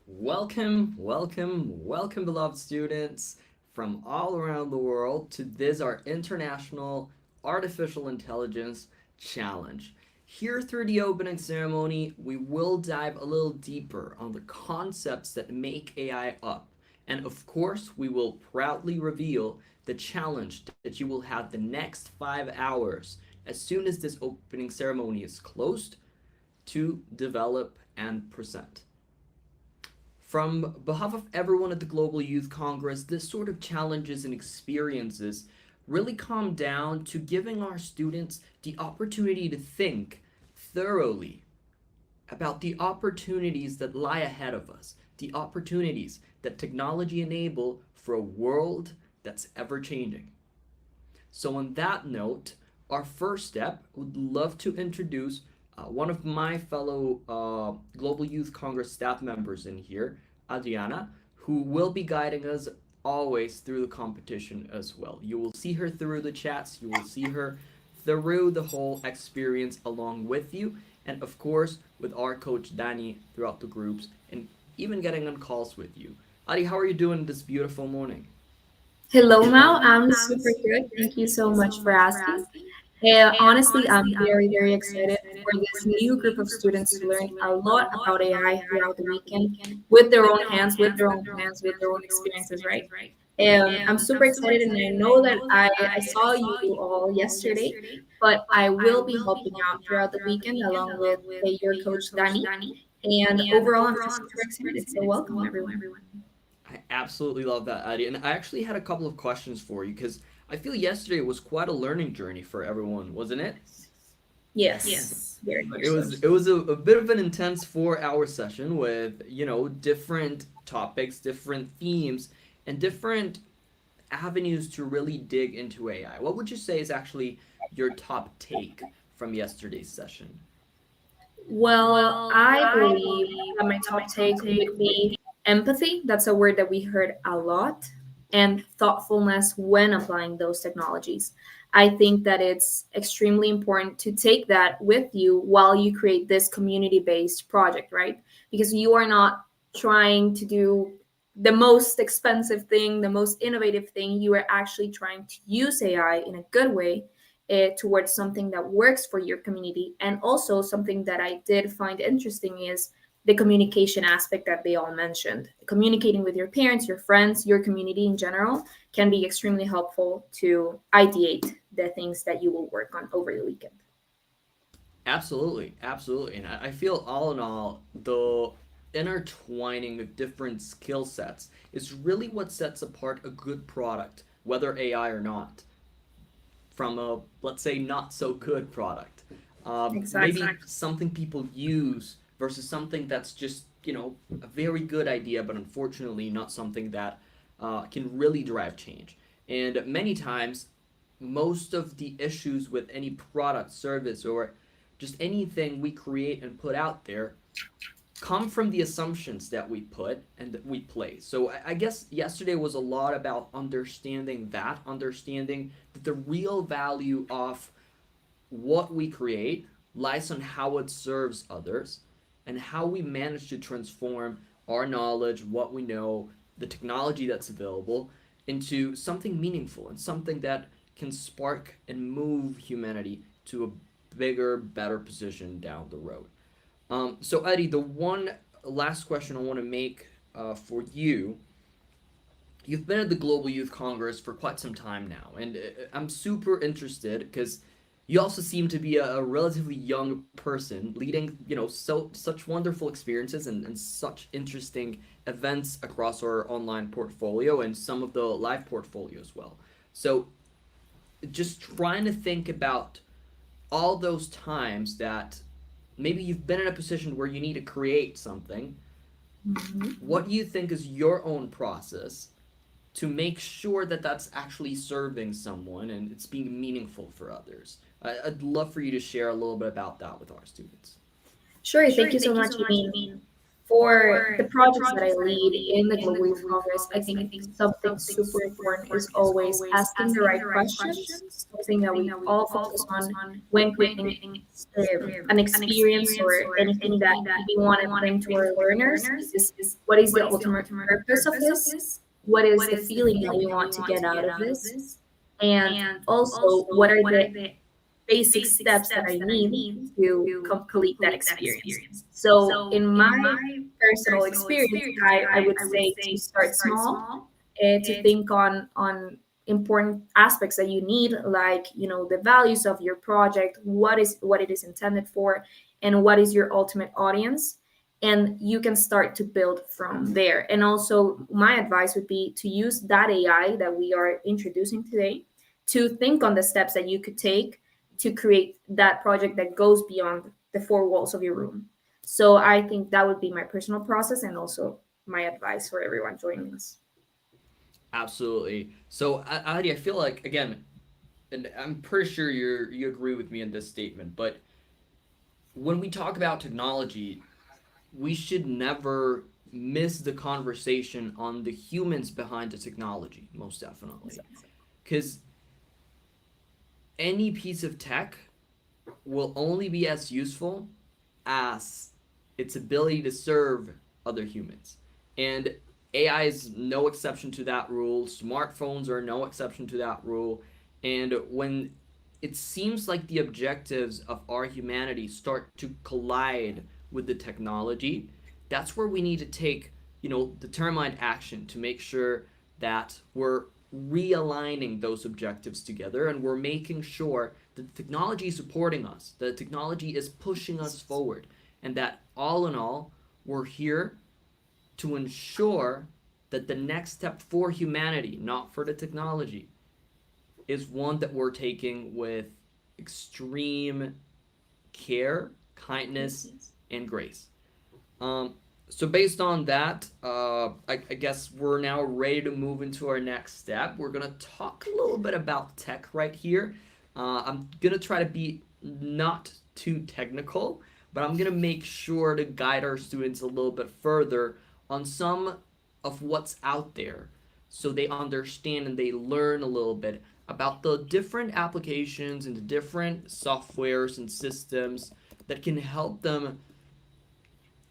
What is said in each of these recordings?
Welcome, beloved students from all around the world to this our International Artificial Intelligence Challenge. Here through the opening ceremony, we will dive a little deeper on the concepts that make AI up. And of course, we will proudly reveal the challenge that you will have the next 5 hours as soon as this opening ceremony is closed to develop and present. From behalf of everyone at the Global Youth Congress, this sort of challenges and experiences really come down to giving our students the opportunity to think thoroughly about the opportunities that lie ahead of us, the opportunities that technology enable for a world that's ever changing. So, on that note, our first step would love to introduce one of my fellow Global Youth Congress staff members in here, Adriana, who will be guiding us always through the competition as well. You will see her through the chats, you will see her through the whole experience along with you, and of course with our coach Danny throughout the groups, and even getting on calls with you. Adi, how are you doing this beautiful morning? Hello, Mal. I'm super good. Thank you so much for asking. Honestly, I'm very, very excited for this new group of students to learn a lot about AI throughout the weekend with their own hands, with their own plans, with their own experiences, right? I'm super excited, and I know that I saw you all yesterday, but I will be helping out throughout the weekend along with your coach, Danny. And overall, I'm just super excited. So, welcome, everyone. I absolutely love that, Adi. And I actually had a couple of questions for you because I feel yesterday was quite a learning journey for everyone, wasn't it? Yes, very much It so. was it was a bit of an intense 4 hour session with, different topics, different themes, and different avenues to really dig into AI. What would you say is actually your top take from yesterday's session? Well, I believe that my top take would be empathy. That's a word that we heard a lot, and thoughtfulness when applying those technologies. I think that it's extremely important to take that with you while you create this community based project, right? Because you are not trying to do the most expensive thing, the most innovative thing. You are actually trying to use AI in a good way towards something that works for your community. And also, something that I did find interesting is the communication aspect that they all mentioned. Communicating with your parents, your friends, your community in general can be extremely helpful to ideate the things that you will work on over the weekend. Absolutely, absolutely. And I feel all in all, the intertwining of different skill sets is really what sets apart a good product, whether AI or not, from a, let's say, not so good product. Exactly. Maybe something people use versus something that's just, a very good idea, but unfortunately not something that can really drive change. And many times, most of the issues with any product, service, or just anything we create and put out there come from the assumptions that we put and that we place. So I guess yesterday was a lot about understanding that the real value of what we create lies on how it serves others and how we manage to transform our knowledge, what we know, the technology that's available into something meaningful and something that can spark and move humanity to a bigger, better position down the road. So, Eddie, the one last question I want to make for you, you've been at the Global Youth Congress for quite some time now, and I'm super interested because you also seem to be a relatively young person leading, such wonderful experiences and such interesting events across our online portfolio and some of the live portfolio as well. So, just trying to think about all those times that maybe you've been in a position where you need to create something. Mhm. What do you think is your own process to make sure that that's actually serving someone and it's being meaningful for others? I'd love for you to share a little bit about that with our students. Sure, thank you so much. I mean, For the projects that I lead in the Global Youth Congress, I think something super important is always asking the right questions, something that we all focus on when creating an experience or anything that we want to bring to our learners is what is the ultimate purpose of this? What is the feeling that we want to get out of this? And also, what are the basic steps that I need to complete that experience. So, in my personal experience, I would say to start small, to think on important aspects that you need, like the values of your project, what it is intended for, and what is your ultimate audience. And you can start to build from there. And also, my advice would be to use that AI that we are introducing today to think on the steps that you could take to create that project that goes beyond the four walls of your room. So I think that would be my personal process and also my advice for everyone joining us. Absolutely. So, Adi, I feel like again, and I'm pretty sure you agree with me in this statement, but when we talk about technology, we should never miss the conversation on the humans behind the technology, most definitely. Because any piece of tech will only be as useful as its ability to serve other humans. And AI is no exception to that rule. Smartphones are no exception to that rule. And when it seems like the objectives of our humanity start to collide with the technology, that's where we need to take, determined action to make sure that we're realigning those objectives together and we're making sure that the technology is supporting us, that the technology is pushing us forward, and that all in all, we're here to ensure that the next step for humanity, not for the technology, is one that we're taking with extreme care, kindness, and grace. Um, so based on that, I guess we're now ready to move into our next step. We're gonna talk a little bit about tech right here. I'm gonna try to be not too technical, but I'm gonna make sure to guide our students a little bit further on some of what's out there, so they understand and they learn a little bit about the different applications and the different softwares and systems that can help them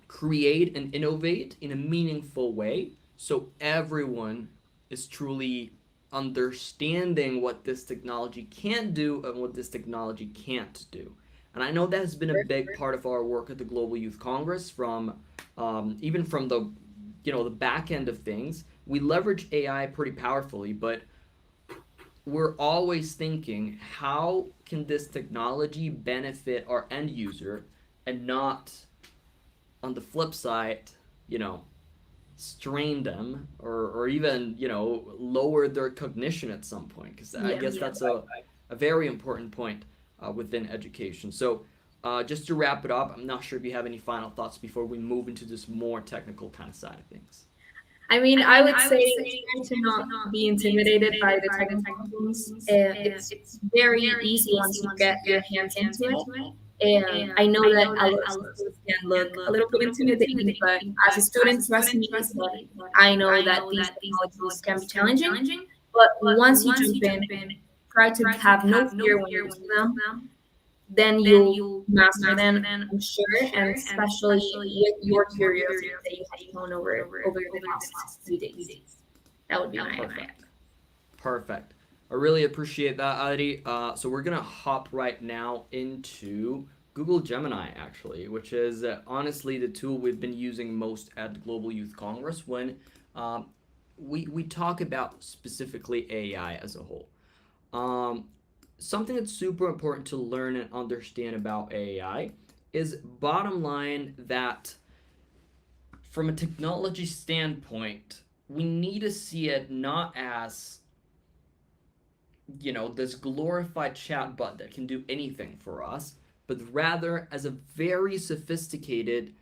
create and innovate in a meaningful way so everyone is truly understanding what this technology can do and what this technology can't do. And I know that has been a big part of our work at the Global Youth Congress from even from the back end of things. We leverage AI pretty powerfully, but we're always thinking, how can this technology benefit our end user and not, on the flip side, you know, strain them or even, lower their cognition at some point. Because I guess that's a very important point within education. So, just to wrap it up, I'm not sure if you have any final thoughts before we move into this more technical kind of side of things. I mean, I would say try to not be intimidated by the technical things. It's very easy once you get your hands into it. And I know that a lot of students can look a little bit intimidating, but as a student, trust me that I know that these technologies can be challenging. But once you jump in, try to have no fear when you're using them, then you'll master them, I'm sure, and especially with your curiosity that you have shown over the past few days. That would be my advice. Perfect. I really appreciate that, Adi. So we're gonna hop right now into Google Gemini, actually, which is honestly the tool we've been using most at Global Youth Congress when um, we talk about specifically AI as a whole. Um, Something that's super important to learn and understand about AI is, bottom line, that from a technology standpoint, we need to see it not as, this glorified chatbot that can do anything for us, but rather as a very sophisticated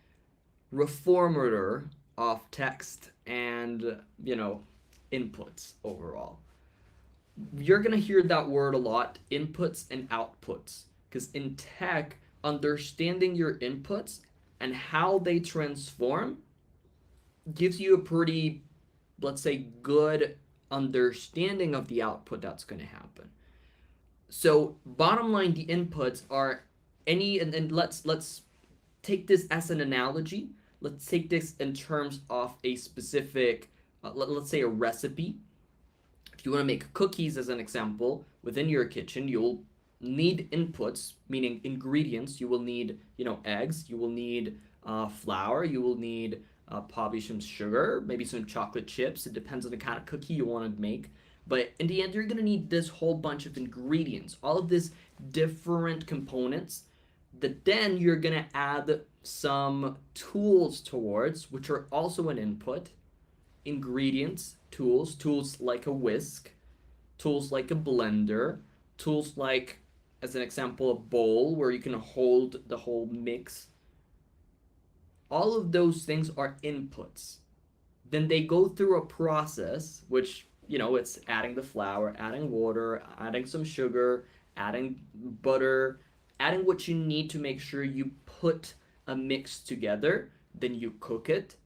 reformer of text and, inputs overall. You're going to hear that word a lot, inputs and outputs, because in tech, understanding your inputs and how they transform gives you a pretty, let's say, good understanding of the output that's going to happen. So bottom line, the inputs are any, and let's take this as an analogy. Let's take this in terms of a specific, let's say a recipe. If you want to make cookies as an example within your kitchen, you'll need inputs, meaning ingredients. You will need, eggs. You will need flour. You will need probably some sugar, maybe some chocolate chips. It depends on the kind of cookie you want to make. But in the end, you're gonna need this whole bunch of ingredients, all of these different components that then you're gonna add some tools towards, which are also an input. Ingredients, tools like a whisk, tools like a blender, tools like, as an example, a bowl where you can hold the whole mix. All of those things are inputs. Then they go through a process, which, it's adding the flour, adding water, adding some sugar, adding butter, adding what you need to make sure you put a mix together. Then you cook it,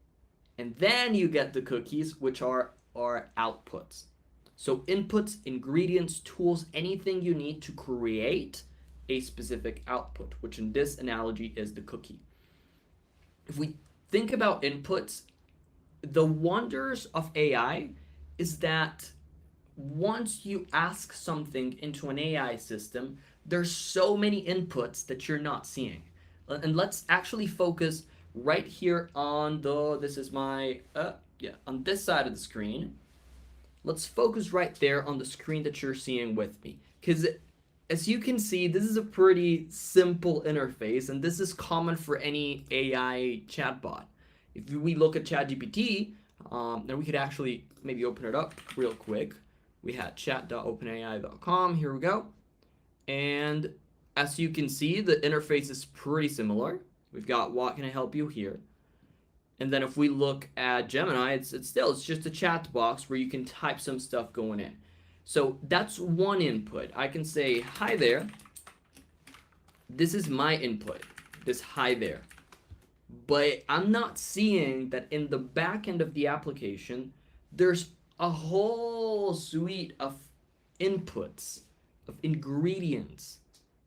and then you get the cookies, which are our outputs. So inputs, ingredients, tools, anything you need to create a specific output, which in this analogy is the cookie. If we think about inputs, the wonders of AI is that once you ask something into an AI system, there's so many inputs that you're not seeing. And let's actually focus right here on this is my, on this side of the screen. Let's focus right there on the screen that you're seeing with me. Because as you can see, this is a pretty simple interface, and this is common for any AI chatbot. If we look at ChatGPT, then we could actually maybe open it up real quick. We had chat.openai.com. Here we go. And as you can see, the interface is pretty similar. We've got what can I help you here. And then if we look at Gemini, it's just a chat box where you can type some stuff going in. So that's one input. I can say, hi there. This is my input, this hi there. But I'm not seeing that in the back end of the application, there's a whole suite of inputs, of ingredients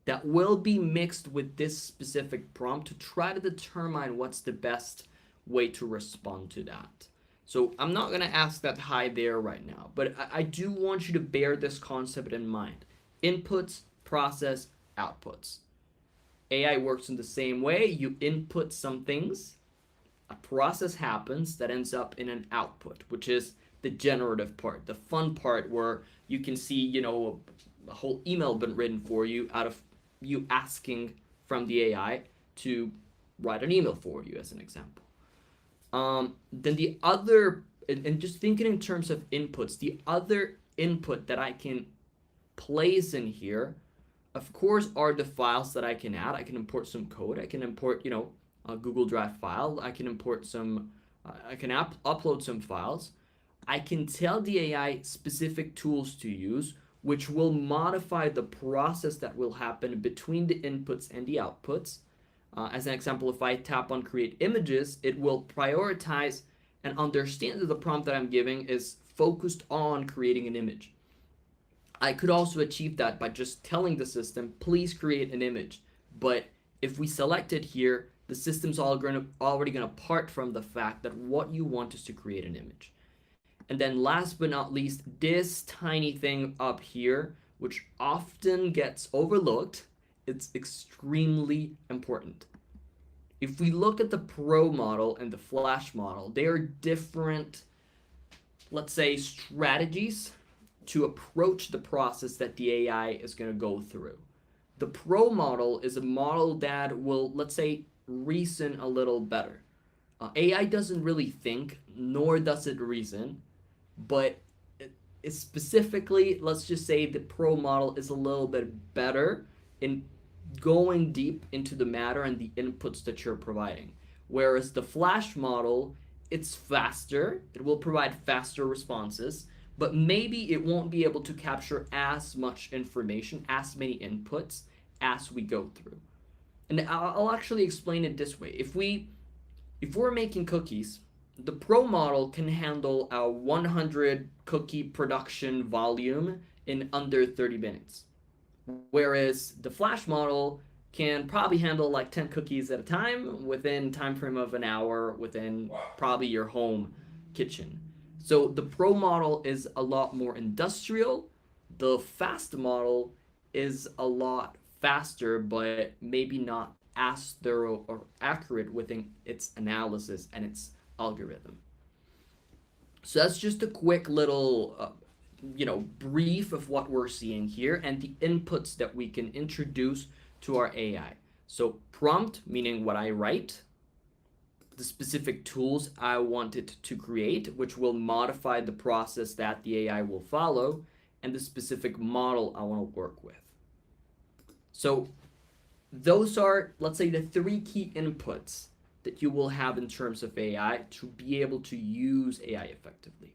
that will be mixed with this specific prompt to try to determine what's the best way to respond to that. So I'm not going to ask that hi there right now, but I do want you to bear this concept in mind. Inputs, process, outputs. AI works in the same way. You input some things, a process happens that ends up in an output, which is the generative part, the fun part where you can see, a whole email been written for you out of you asking from the AI to write an email for you, as an example. Then the other, and just thinking in terms of inputs, the other input that I can place in here, of course, are the files that I can add. I can import some code. I can import, a Google Drive file. I can import some, I can upload some files. I can tell the AI specific tools to use, which will modify the process that will happen between the inputs and the outputs. As an example, if I tap on create images, it will prioritize and understand that the prompt that I'm giving is focused on creating an image. I could also achieve that by just telling the system, please create an image. But if we select it here, the system's already going to part from the fact that what you want is to create an image. And then last but not least, this tiny thing up here, which often gets overlooked, it's extremely important. If we look at the Pro model and the Flash model, they are different, let's say, strategies to approach the process that the AI is going to go through. The Pro model is a model that will, let's say, reason a little better. AI doesn't really think, nor does it reason, but it's specifically, let's just say the Pro model is a little bit better in going deep into the matter and the inputs that you're providing. Whereas the Flash model, it's faster, it will provide faster responses, but maybe it won't be able to capture as much information, as many inputs as we go through. And I'll actually explain it this way. If we're making cookies, the Pro model can handle a 100 cookie production volume in under 30 minutes. Whereas the Flash model can probably handle like 10 cookies at a time within time frame of an hour within probably your home kitchen. So the Pro model is a lot more industrial. The Fast model is a lot faster, but maybe not as thorough or accurate within its analysis and its algorithm. So that's just a quick little, brief of what we're seeing here and the inputs that we can introduce to our AI. So prompt, meaning what I write, the specific tools I want it to create, which will modify the process that the AI will follow, and the specific model I want to work with. So those are, let's say, the three key inputs that you will have in terms of AI to be able to use AI effectively.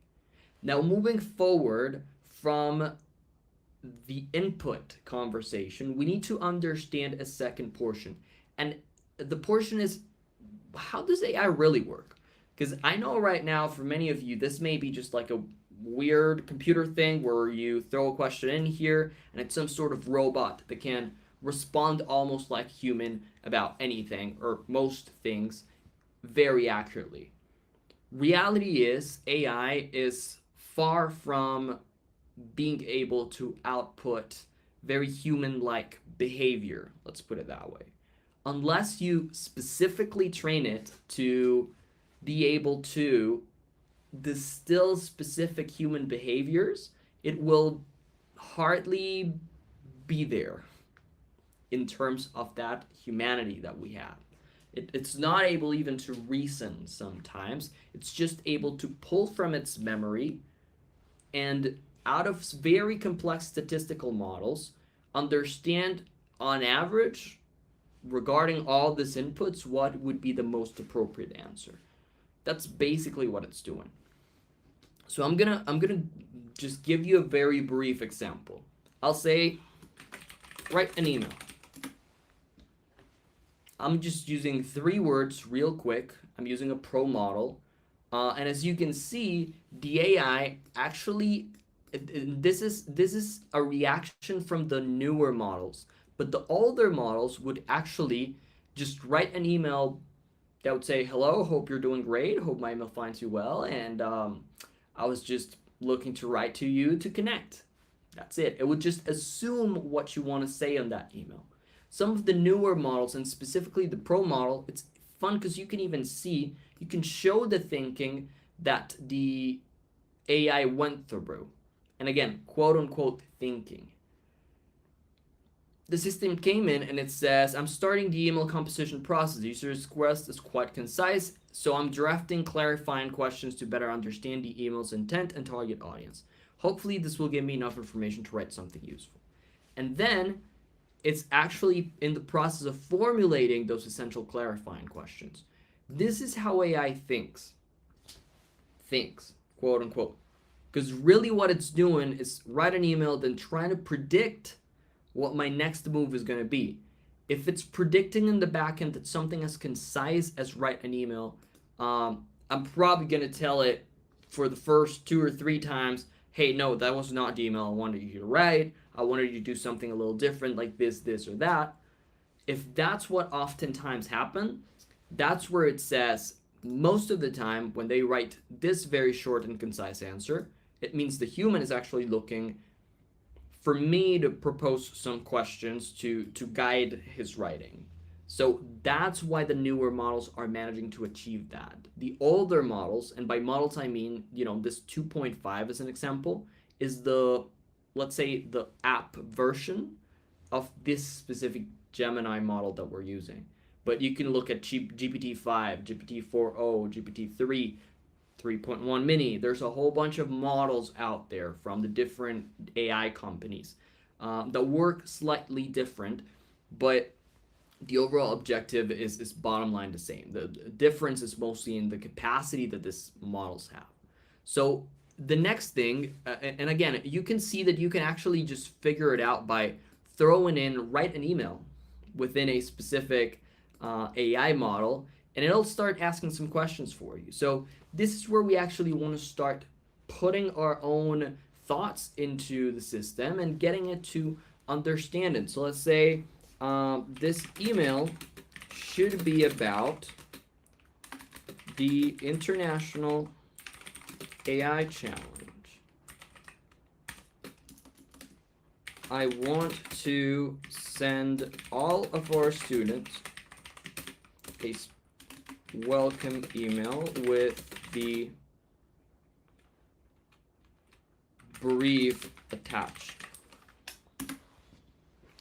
Now, moving forward from the input conversation, we need to understand a second portion. And the portion is, how does AI really work? Because I know right now, for many of you, this may be just like a weird computer thing where you throw a question in here and it's some sort of robot that can respond almost like human about anything or most things very accurately. Reality is, AI is far from being able to output very human like behavior, let's put it that way. Unless you specifically train it to be able to distill specific human behaviors, it will hardly be there in terms of that humanity that we have. It's not able even to reason sometimes. It's just able to pull from its memory and out of very complex statistical models, understand on average regarding all these inputs what would be the most appropriate answer. That's basically what it's doing. So I'm gonna just give you a very brief example. I'll say write an email. I'm just using 3 words real quick. I'm using a pro model. And as you can see, the AI actually, this is a reaction from the newer models. But the older models would actually just write an email that would say, "Hello, hope you're doing great. Hope my email finds you well. And I was just looking to write to you to connect." That's it. It would just assume what you want to say on that email. Some of the newer models, and specifically the Pro model, it's fun because you can even see, you can show the thinking that the AI went through. And again, quote unquote thinking. The system came in and it says, "I'm starting the email composition process. The user's request is quite concise, so I'm drafting clarifying questions to better understand the email's intent and target audience. Hopefully, this will give me enough information to write something useful." And then it's actually in the process of formulating those essential clarifying questions. This is how AI thinks. Thinks, quote unquote. Because really what it's doing is write an email, then trying to predict what my next move is going to be. If it's predicting in the back end that something as concise as write an email, I'm probably going to tell it for the first 2 or 3 times, "Hey, no, that was not the email I wanted you to write. I wanted you to do something a little different, like this, or that." If that's what oftentimes happens, that's where it says most of the time when they write this very short and concise answer, it means the human is actually looking for me to propose some questions to guide his writing. So that's why the newer models are managing to achieve that. The older models, and by models I mean, this 2.5 as an example, is the, let's say, the app version of this specific Gemini model that we're using. But you can look at GPT-5, GPT-4o, GPT-3, 3.1 mini. There's a whole bunch of models out there from the different AI companies that work slightly different, but the overall objective is bottom line the same. The difference is mostly in the capacity that these models have. So the next thing, and again, you can see that you can actually just figure it out by throwing in write an email. within a specific AI model, and it'll start asking some questions for you. So this is where we actually want to start putting our own thoughts into the system and getting it to understand it. So let's say this email should be about the International AI Challenge. I want to send all of our students a welcome email with the brief attached.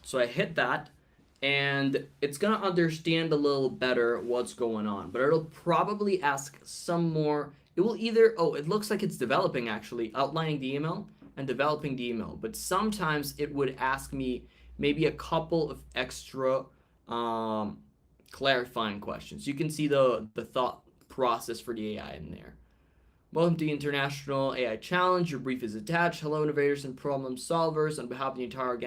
So I hit that, and it's gonna understand a little better what's going on, but it'll probably ask some more. It will either, oh, it looks like it's developing actually, outlining the email and developing the email, but sometimes it would ask me maybe a couple of extra clarifying questions. You can see the thought process for the AI in there. Welcome to the International AI Challenge. Your brief is attached. Hello, innovators and problem solvers. On behalf of the entire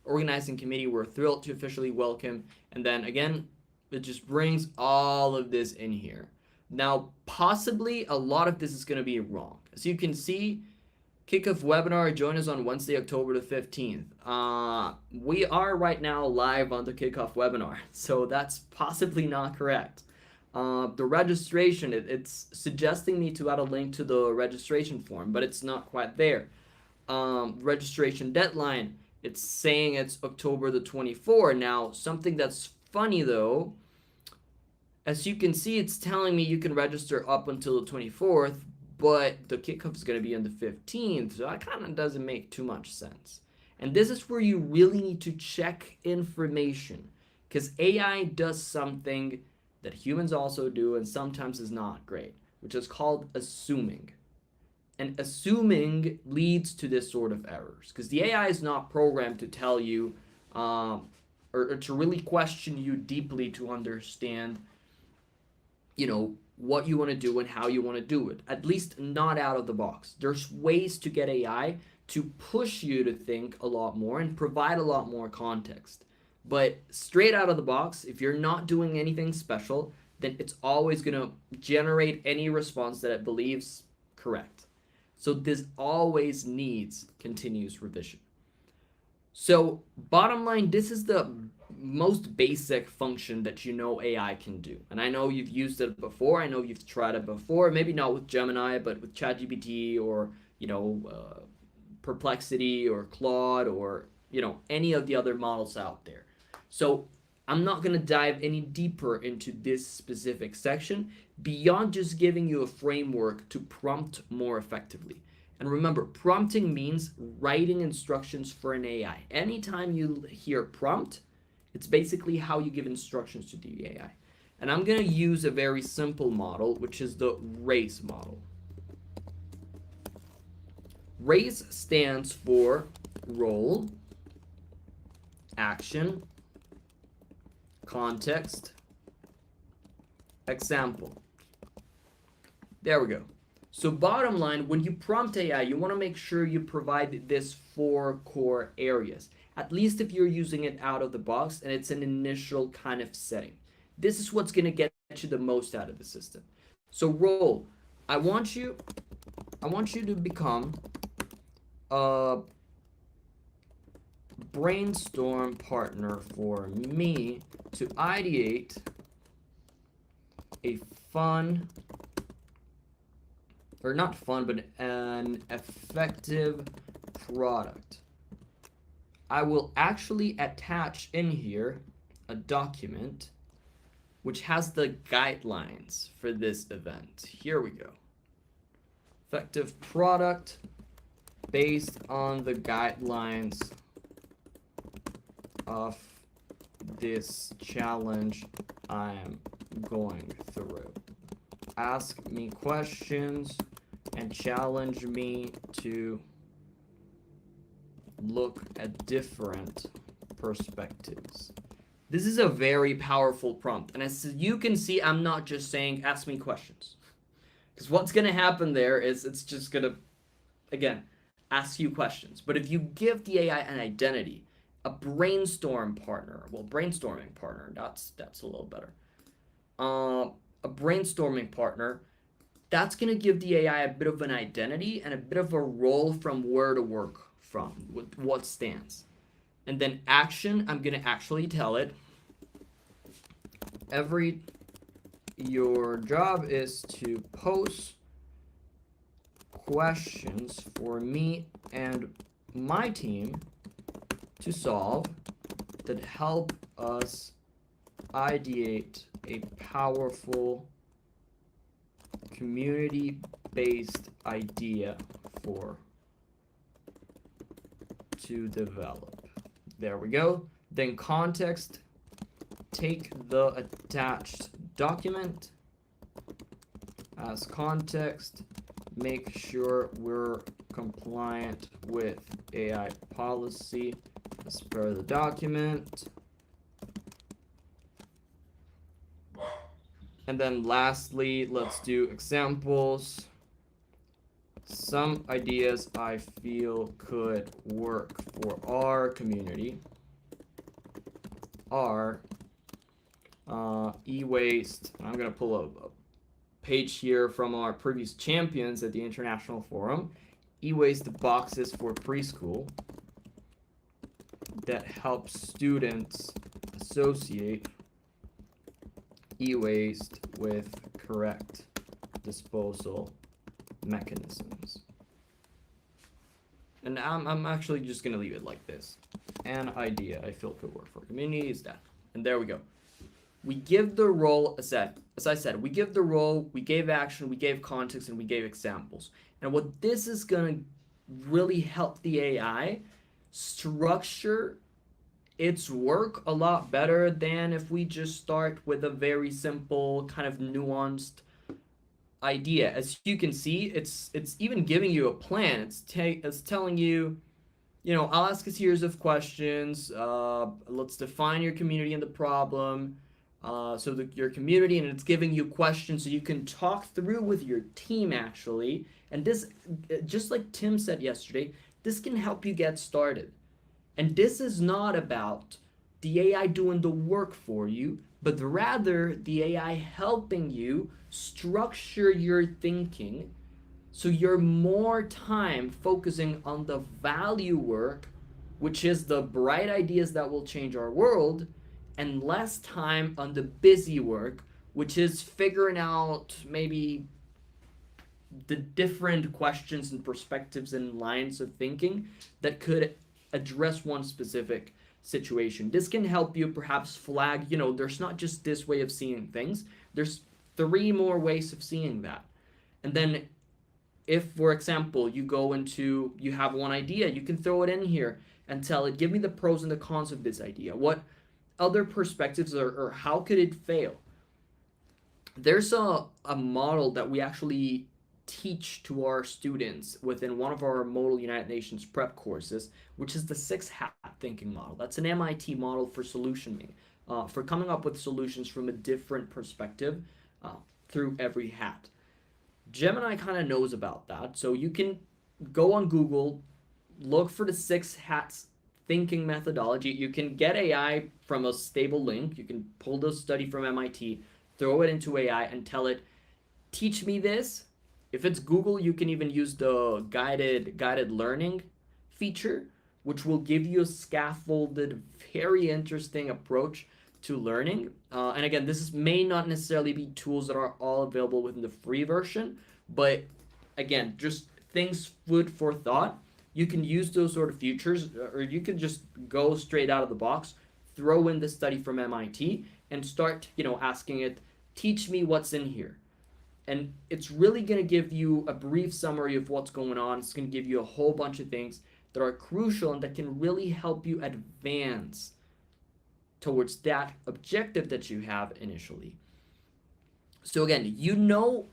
organizing committee, we're thrilled to officially welcome. And then again, it just brings all of this in here. Now, possibly a lot of this is going to be wrong. As you can see, kickoff webinar, join us on Wednesday, October the 15th. We are right now live on the kickoff webinar, so that's possibly not correct. The registration, it's suggesting me to add a link to the registration form, but it's not quite there. Registration deadline, it's saying it's October the 24th. Now, something that's funny though, as you can see, it's telling me you can register up until the 24th, but the kickoff is going to be on the 15th, so that kind of doesn't make too much sense. And this is where you really need to check information, because AI does something that humans also do and sometimes is not great, which is called assuming. And assuming leads to this sort of errors, because the AI is not programmed to tell you or to really question you deeply to understand, what you want to do and how you want to do it, at least not out of the box. There's ways to get AI to push you to think a lot more and provide a lot more context. But straight out of the box, if you're not doing anything special, then it's always going to generate any response that it believes correct. So this always needs continuous revision. So bottom line, this is the most basic function that AI can do. And I know you've used it before. I know you've tried it before. Maybe not with Gemini, but with ChatGPT or, Perplexity or Claude or, any of the other models out there. So I'm not going to dive any deeper into this specific section beyond just giving you a framework to prompt more effectively. And remember, prompting means writing instructions for an AI. Anytime you hear prompt, it's basically how you give instructions to the AI. And I'm going to use a very simple model, which is the RACE model. RACE stands for role, action, context, example. There we go. So bottom line, when you prompt AI, you want to make sure you provide this 4 core areas, at least if you're using it out of the box and it's an initial kind of setting. This is what's going to get you the most out of the system. So role, I want you to become a brainstorm partner for me to ideate a fun, or not fun, but an effective product. I will actually attach in here a document which has the guidelines for this event. Here we go. Effective product based on the guidelines of this challenge I'm going through. Ask me questions and challenge me to look at different perspectives. This is a very powerful prompt, and as you can see, I'm not just saying ask me questions, because what's going to happen there is it's just going to, again, ask you questions. But if you give the AI an identity a brainstorm partner. Well, brainstorming partner. That's a little better. A brainstorming partner. That's gonna give the AI a bit of an identity and a bit of a role from where to work from, with what stance. And then action, I'm gonna actually tell it every your job is to post questions for me and my team to solve that help us ideate a powerful community based idea for to develop. There we go. Then context, take the attached document as context, make sure we're compliant with AI policy as per the document. And then lastly, let's do examples. Some ideas I feel could work for our community are e-waste. I'm going to pull a page here from our previous champions at the International Forum. E-waste boxes for preschool that help students associate e-waste with correct disposal mechanisms. And I'm actually just going to leave it like this. An idea I feel could work for community is that. And there we go. We give the role, as I said, we give the role, we gave action, we gave context, and we gave examples. And what this is going to really help the AI structure its work a lot better than if we just start with a very simple, kind of nuanced idea. As you can see, it's even giving you a plan. It's telling you, I'll ask a series of questions. Let's define your community and the problem. So your community, and it's giving you questions so you can talk through with your team actually. And this, just like Tim said yesterday, this can help you get started. And this is not about the AI doing the work for you, but rather the AI helping you structure your thinking so you're more time focusing on the value work, which is the bright ideas that will change our world, and less time on the busy work, which is figuring out maybe the different questions and perspectives and lines of thinking that could address one specific situation. This can help you perhaps flag, there's not just this way of seeing things, there's 3 more ways of seeing that. And then if, for example, you have one idea, you can throw it in here and tell it, give me the pros and the cons of this idea. What other perspectives or how could it fail? There's a model that we actually teach to our students within one of our Modal United Nations prep courses, which is the 6-hat thinking model. That's an MIT model for solutioning, for coming up with solutions from a different perspective through every hat. Gemini kind of knows about that, so you can go on Google, look for the 6 hats thinking methodology. You can get AI from a stable link. You can pull the study from MIT, throw it into AI, and tell it, teach me this. If it's Google, you can even use the guided learning feature, which will give you a scaffolded, very interesting approach to learning. And again, may not necessarily be tools that are all available within the free version, but again, just things food for thought. You can use those sort of features, or you can just go straight out of the box, throw in the study from MIT, and start, asking it, teach me what's in here. And it's really going to give you a brief summary of what's going on. It's going to give you a whole bunch of things that are crucial and that can really help you advance towards that objective that you have initially. So again, you know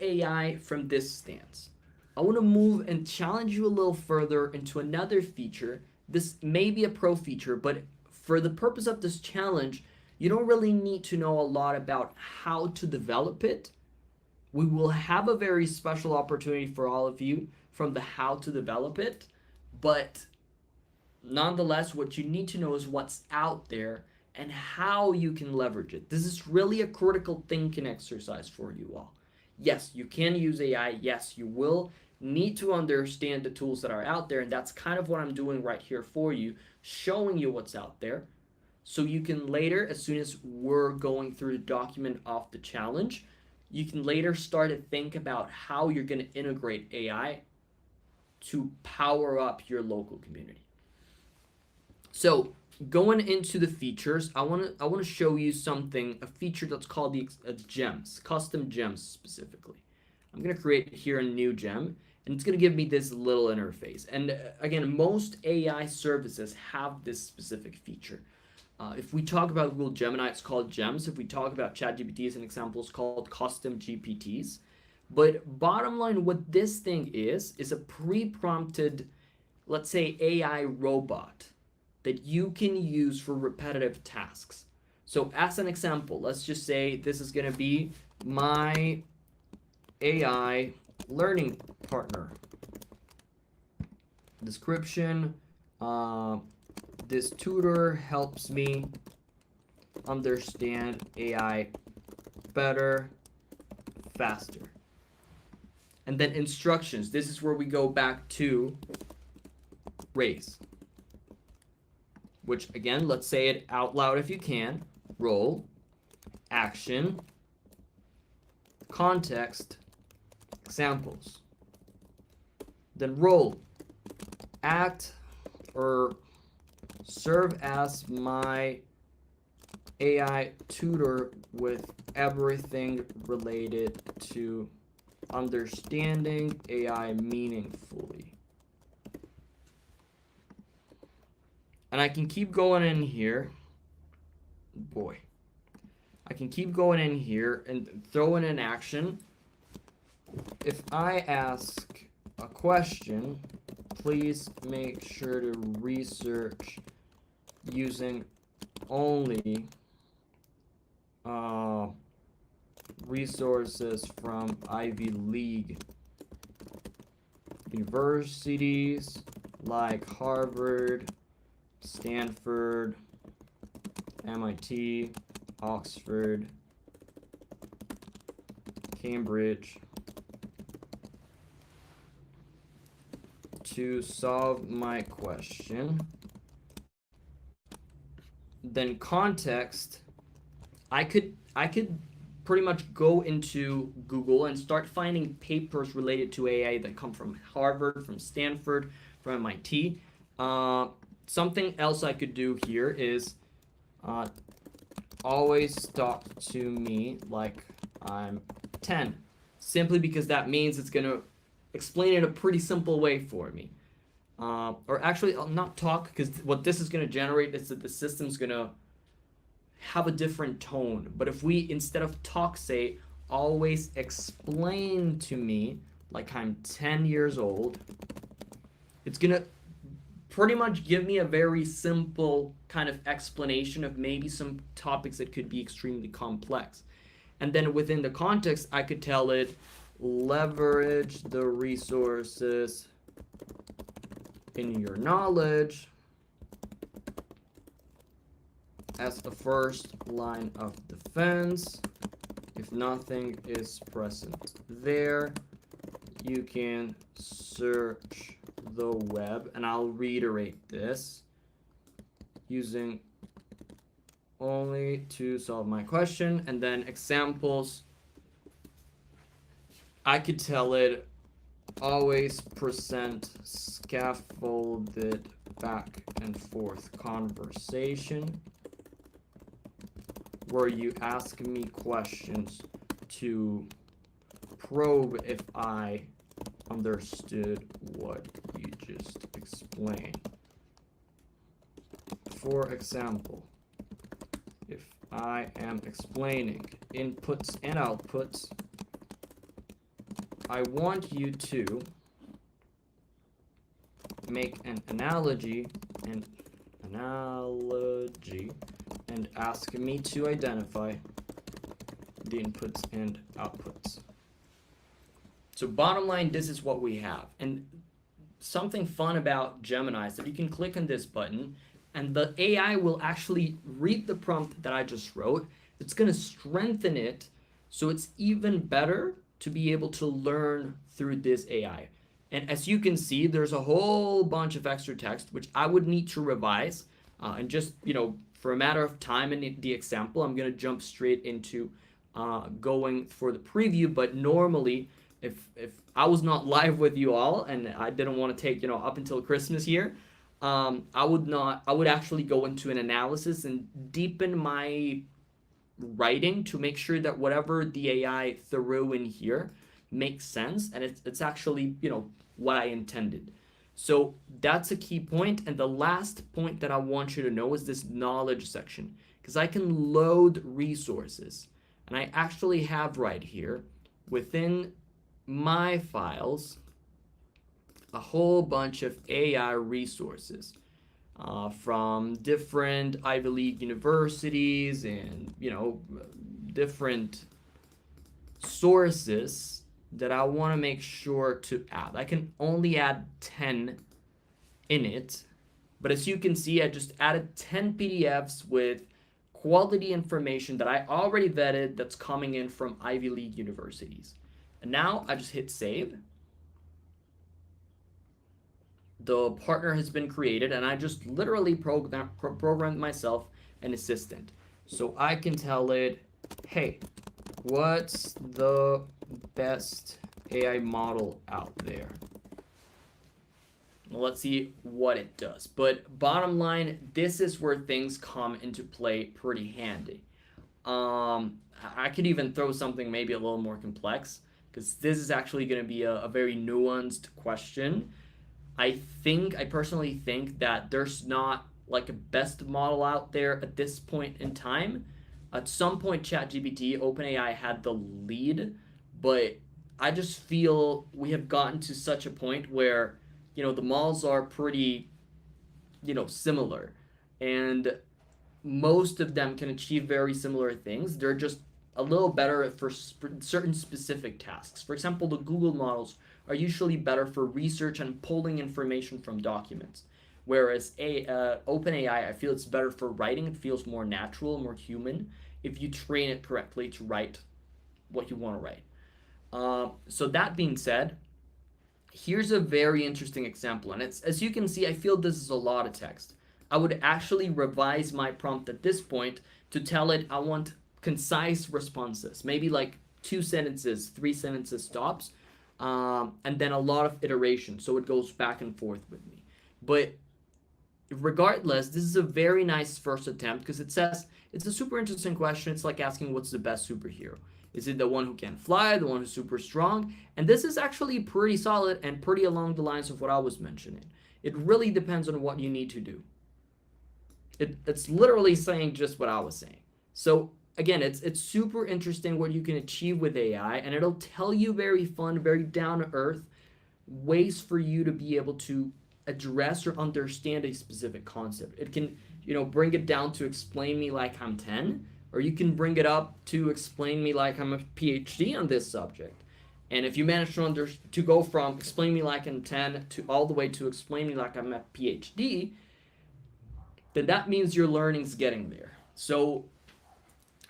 AI from this stance. I want to move and challenge you a little further into another feature. This may be a pro feature, but for the purpose of this challenge, you don't really need to know a lot about how to develop it. We will have a very special opportunity for all of you from the how to develop it, but Nonetheless, what you need to know is what's out there and how you can leverage it. This is really a critical thinking exercise for you all. Yes, you can use AI. Yes, you will need to understand the tools that are out there. And that's kind of what I'm doing right here for you, showing you what's out there. So you can later, as soon as we're going through the document of the challenge, you can later start to think about how you're going to integrate AI to power up your local community. So going into the features, I want to show you something, a feature that's called the gems, custom gems specifically. I'm gonna create here a new gem, and it's gonna give me this little interface. And again, most AI services have this specific feature. If we talk about Google Gemini, it's called gems. If we talk about ChatGPT as an example, it's called custom GPTs. But bottom line, what this thing is a pre-prompted, let's say, AI robot that you can use for repetitive tasks. So as an example, let's just say this is going to be my AI learning partner. Description, this tutor helps me understand AI better, faster. And then instructions. This is where we go back to raise. Which again, let's say it out loud if you can. Role, action, context, examples. Then role, act or serve as my AI tutor with everything related to understanding AI meaningfully. And I can keep going in here. Boy. I can keep going in here and throw in an action. If I ask a question, please make sure to research using only resources from Ivy League universities like Harvard, Stanford, MIT, Oxford, Cambridge, to solve my question. Then context, I could pretty much go into Google and start finding papers related to AI that come from Harvard, from Stanford, from MIT. Something else I could do here is always talk to me like I'm 10. Simply because that means it's going to explain it in a pretty simple way for me. Or actually, I'll not talk, because what this is going to generate is that the system's going to have a different tone. But if we, instead of talk, say, always explain to me like I'm 10 years old, it's going to pretty much give me a very simple kind of explanation of maybe some topics that could be extremely complex. And then within the context, I could tell it, leverage the resources in your knowledge as the first line of defense. If nothing is present there, you can search the web, and I'll reiterate this, using only to solve my question. And then examples, I could tell it, always present scaffolded back and forth conversation where you ask me questions to probe if I understood what you just explained. For example, if I am explaining inputs and outputs, I want you to make an analogy and ask me to identify the inputs and outputs. So bottom line, this is what we have. And something fun about Gemini is that you can click on this button and the AI will actually read the prompt that I just wrote. It's going to strengthen it so it's even better to be able to learn through this AI. And as you can see, there's a whole bunch of extra text which I would need to revise. And just, for a matter of time in the example, I'm going to jump straight into going for the preview. But normally, if I was not live with you all and I didn't want to take, up until Christmas here, I would actually go into an analysis and deepen my writing to make sure that whatever the AI threw in here makes sense and it's actually, what I intended. So that's a key point. And the last point that I want you to know is this knowledge section, because I can load resources. And I actually have right here within my files a whole bunch of AI resources from different Ivy League universities and, different sources that I want to make sure to add. I can only add 10 in it, but as you can see, I just added 10 PDFs with quality information that I already vetted that's coming in from Ivy League universities. And now I just hit save. The partner has been created and I just literally programmed myself an assistant. So I can tell it, hey, what's the best AI model out there? Let's see what it does. But bottom line, this is where things come into play pretty handy. I could even throw something maybe a little more complex, because this is actually going to be a very nuanced question. I personally think that there's not like a best model out there at this point in time. At some point, ChatGPT, OpenAI had the lead, but I just feel we have gotten to such a point where, the models are pretty, similar. And most of them can achieve very similar things. They're just a little better for certain specific tasks. For example, the Google models are usually better for research and pulling information from documents. Whereas OpenAI, I feel it's better for writing. It feels more natural, more human, if you train it correctly to write what you want to write. So that being said, here's a very interesting example. And it's, as you can see, I feel this is a lot of text. I would actually revise my prompt at this point to tell it I want concise responses, maybe like 2 sentences, 3 sentences stops, and then a lot of iteration, so it goes back and forth with me. But regardless, this is a very nice first attempt because it says it's a super interesting question. It's like asking what's the best superhero. Is it the one who can fly, the one who's super strong? And this is actually pretty solid and pretty along the lines of what I was mentioning. It really depends on what you need to do. It's literally saying just what I was saying. So again, it's super interesting what you can achieve with AI, and it'll tell you very fun, very down to earth ways for you to be able to address or understand a specific concept. It can, bring it down to explain me like I'm 10, or you can bring it up to explain me like I'm a PhD on this subject. And if you manage to go from explain me like I'm 10 to all the way to explain me like I'm a PhD, then that means your learning's getting there. So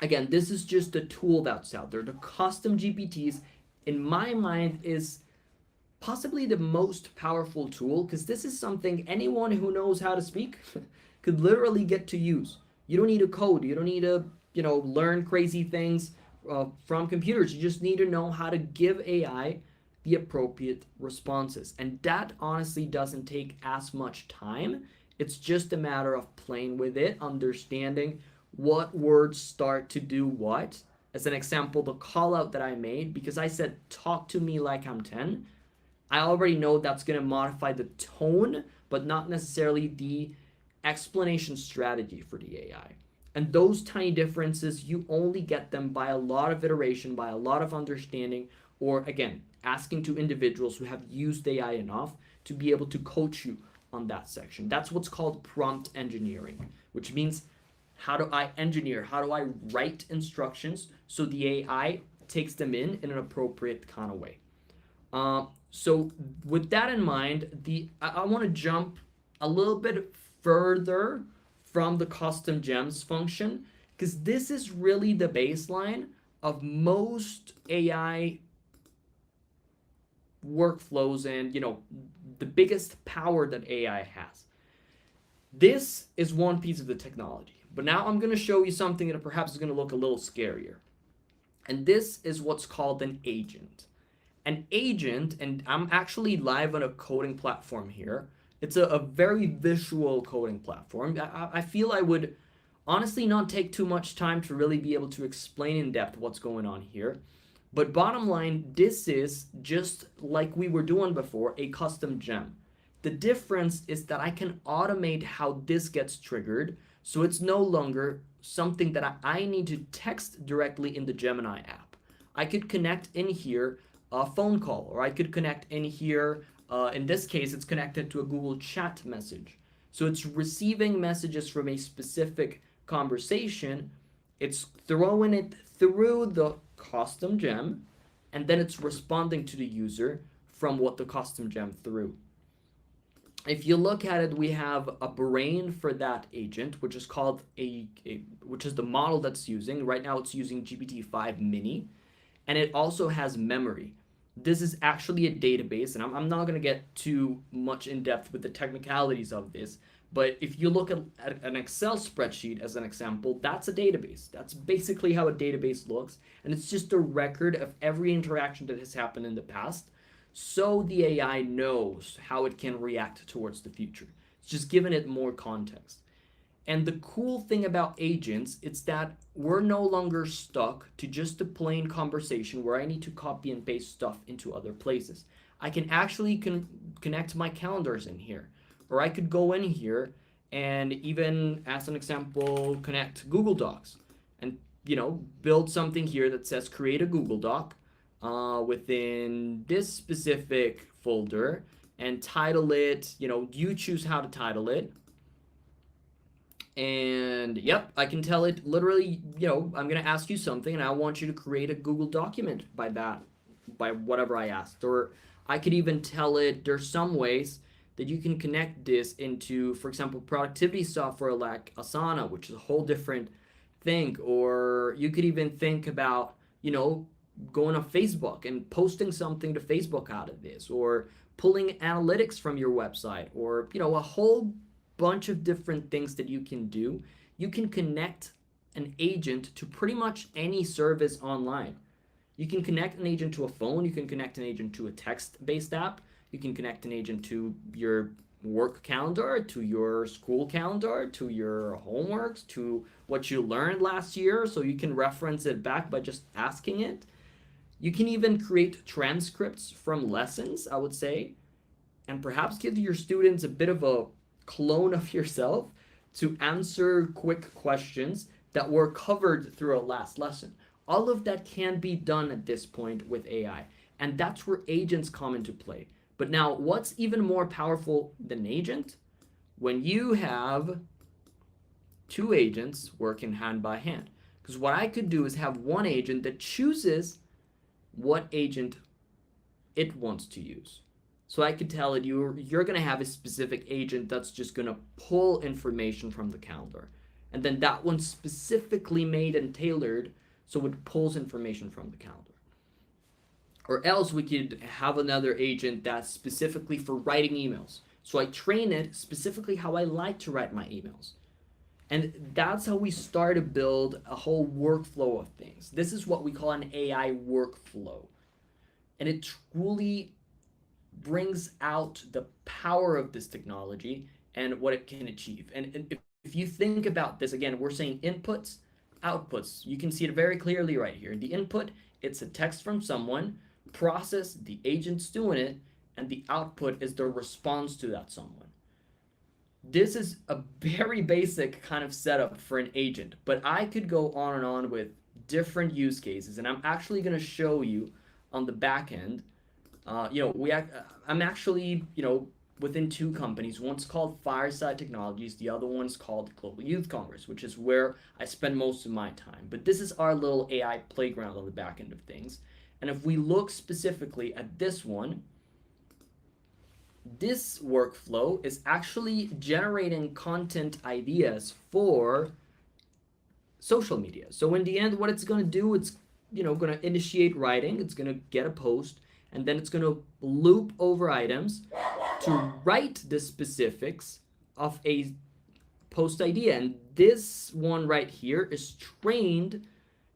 again, this is just a tool that's out there. The custom GPTs, in my mind, is possibly the most powerful tool, because this is something anyone who knows how to speak could literally get to use. You don't need to code. You don't need to, learn crazy things from computers. You just need to know how to give AI the appropriate responses. And that honestly doesn't take as much time. It's just a matter of playing with it, understanding what words start to do what. As an example, the call out that I made, because I said talk to me like I'm 10, I already know that's going to modify the tone, but not necessarily the explanation strategy for the AI. And those tiny differences, you only get them by a lot of iteration, by a lot of understanding, or again, asking to individuals who have used AI enough to be able to coach you on that section. That's what's called prompt engineering, which means how do I engineer? How do I write instructions so the AI takes them in an appropriate kind of way? So with that in mind, I want to jump a little bit further from the custom gems function, because this is really the baseline of most AI workflows, and the biggest power that AI has. This is one piece of the technology. But now I'm going to show you something that perhaps is going to look a little scarier. And this is what's called an agent. An agent, and I'm actually live on a coding platform here. It's a very visual coding platform. I feel I would honestly not take too much time to really be able to explain in depth what's going on here. But bottom line, this is just like we were doing before, a custom gem. The difference is that I can automate how this gets triggered, so it's no longer something that I need to text directly in the Gemini app. I could connect in here a phone call, or I could connect in here, in this case, it's connected to a Google Chat message. So it's receiving messages from a specific conversation, it's throwing it through the custom gem, and then it's responding to the user from what the custom gem threw. If you look at it, we have a brain for that agent, which is called which is the model that's using. Right now it's using GPT-5 mini, and it also has memory. This is actually a database, and I'm not going to get too much in depth with the technicalities of this, but if you look at an Excel spreadsheet as an example, that's a database. That's basically how a database looks, and it's just a record of every interaction that has happened in the past, so the AI knows how it can react towards the future. It's just giving it more context. And the cool thing about agents is that we're no longer stuck to just a plain conversation where I need to copy and paste stuff into other places. I can actually connect my calendars in here. Or I could go in here and even, as an example, connect Google Docs and, build something here that says create a Google Doc within this specific folder and title it, you choose how to title it. And yep, I can tell it literally, I'm going to ask you something and I want you to create a Google document by whatever I asked. Or I could even tell it there's some ways that you can connect this into, for example, productivity software like Asana, which is a whole different thing. Or you could even think about, going on Facebook and posting something to Facebook out of this, or pulling analytics from your website, or, a whole bunch of different things that you can do. You can connect an agent to pretty much any service online. You can connect an agent to a phone, you can connect an agent to a text-based app, you can connect an agent to your work calendar, to your school calendar, to your homeworks, to what you learned last year, so you can reference it back by just asking it. You can even create transcripts from lessons, I would say, and perhaps give your students a bit of a clone of yourself to answer quick questions that were covered through a last lesson. All of that can be done at this point with AI, and that's where agents come into play. But now, what's even more powerful than an agent? When you have two agents working hand by hand. Because what I could do is have one agent that chooses what agent it wants to use. So I could tell it you're going to have a specific agent that's just going to pull information from the calendar. And then that one's specifically made and tailored so it pulls information from the calendar. Or else we could have another agent that's specifically for writing emails. So I train it specifically how I like to write my emails. And that's how we start to build a whole workflow of things. This is what we call an AI workflow. And it truly brings out the power of this technology and what it can achieve. And if you think about this, again, we're saying inputs, outputs. You can see it very clearly right here. The input, it's a text from someone, process, the agent's doing it, and the output is the response to that someone. This is a very basic kind of setup for an agent, but I could go on and on with different use cases, and I'm actually going to show you on the back end. I'm actually, within two companies. One's called Fireside Technologies, the other one's called Global Youth Congress, which is where I spend most of my time. But this is our little AI playground on the back end of things. And if we look specifically at this one, this workflow is actually generating content ideas for social media. So in the end, what it's going to do, it's going to initiate writing. It's going to get a post, and then it's going to loop over items to write the specifics of a post idea. And this one right here is trained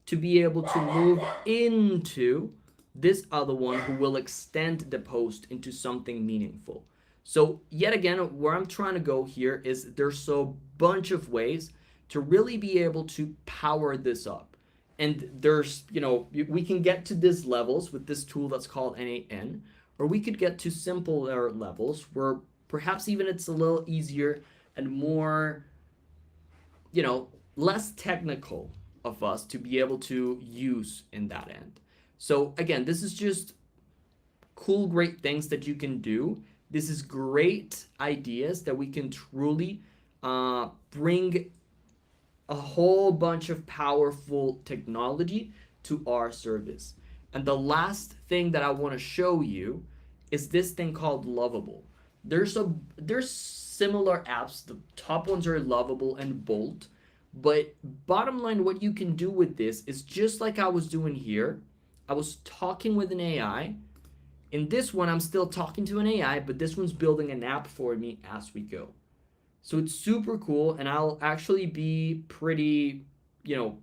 to be able to move into this other one who will extend the post into something meaningful. So yet again, where I'm trying to go here is there's a bunch of ways to really be able to power this up. And there's, we can get to these levels with this tool that's called NAN, or we could get to simpler levels where perhaps even it's a little easier and more, less technical of us to be able to use in that end. So again, this is just cool, great things that you can do. This is great ideas that we can truly bring a whole bunch of powerful technology to our service. And the last thing that I want to show you is this thing called Lovable. There's similar apps. The top ones are Lovable and Bolt. But bottom line, what you can do with this is just like I was doing here. I was talking with an AI. In this one, I'm still talking to an AI, but this one's building an app for me as we go. So it's super cool, and I'll actually be pretty, you know,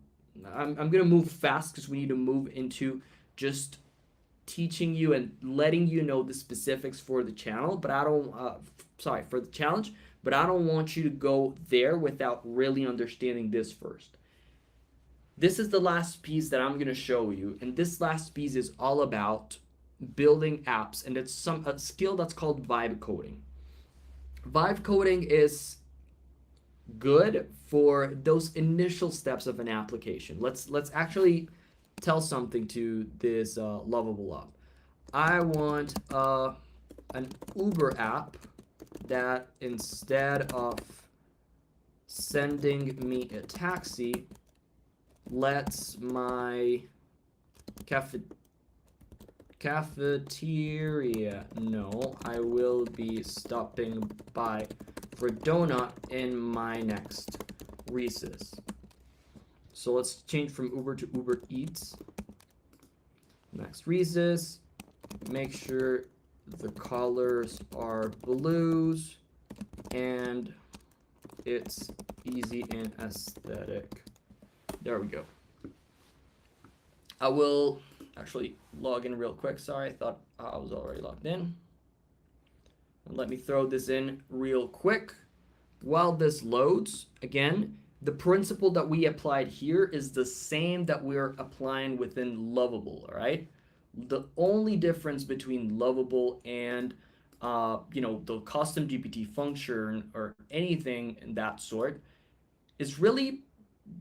I'm gonna move fast because we need to move into just teaching you and letting you know the specifics for the channel. But I don't, sorry, for the challenge. But I don't want you to go there without really understanding this first. This is the last piece that I'm gonna show you, and this last piece is all about building apps, and it's a skill that's called vibe coding. Vibe coding is good for those initial steps of an application. Let's actually tell something to this Lovable app. I want an Uber app that instead of sending me a taxi lets my cafeteria know I will be stopping by for donut in my next recess. So let's change from Uber to Uber Eats. Next recess. Make sure the colors are blues and it's easy and aesthetic. There we go. I will actually log in real quick. Sorry, I thought I was already logged in. And let me throw this in real quick. While this loads, again, the principle that we applied here is the same that we're applying within Lovable, all right? The only difference between Lovable and the custom GPT function or anything in that sort is really,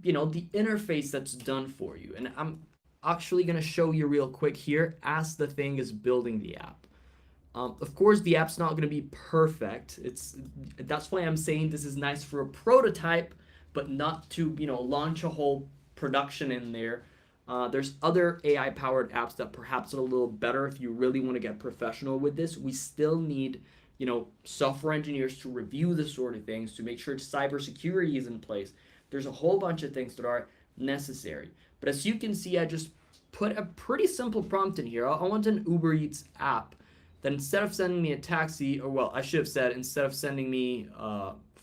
the interface that's done for you. And I'm actually going to show you real quick here as the thing is building the app. Of course, the app's not going to be perfect. That's why I'm saying this is nice for a prototype, but not to launch a whole production in there. There's other AI-powered apps that perhaps are a little better if you really want to get professional with this. We still need software engineers to review this sort of things to make sure cybersecurity is in place. There's a whole bunch of things that are necessary. But as you can see, I just put a pretty simple prompt in here. I want an Uber Eats app that instead of sending me a taxi, or well, I should have said instead of sending me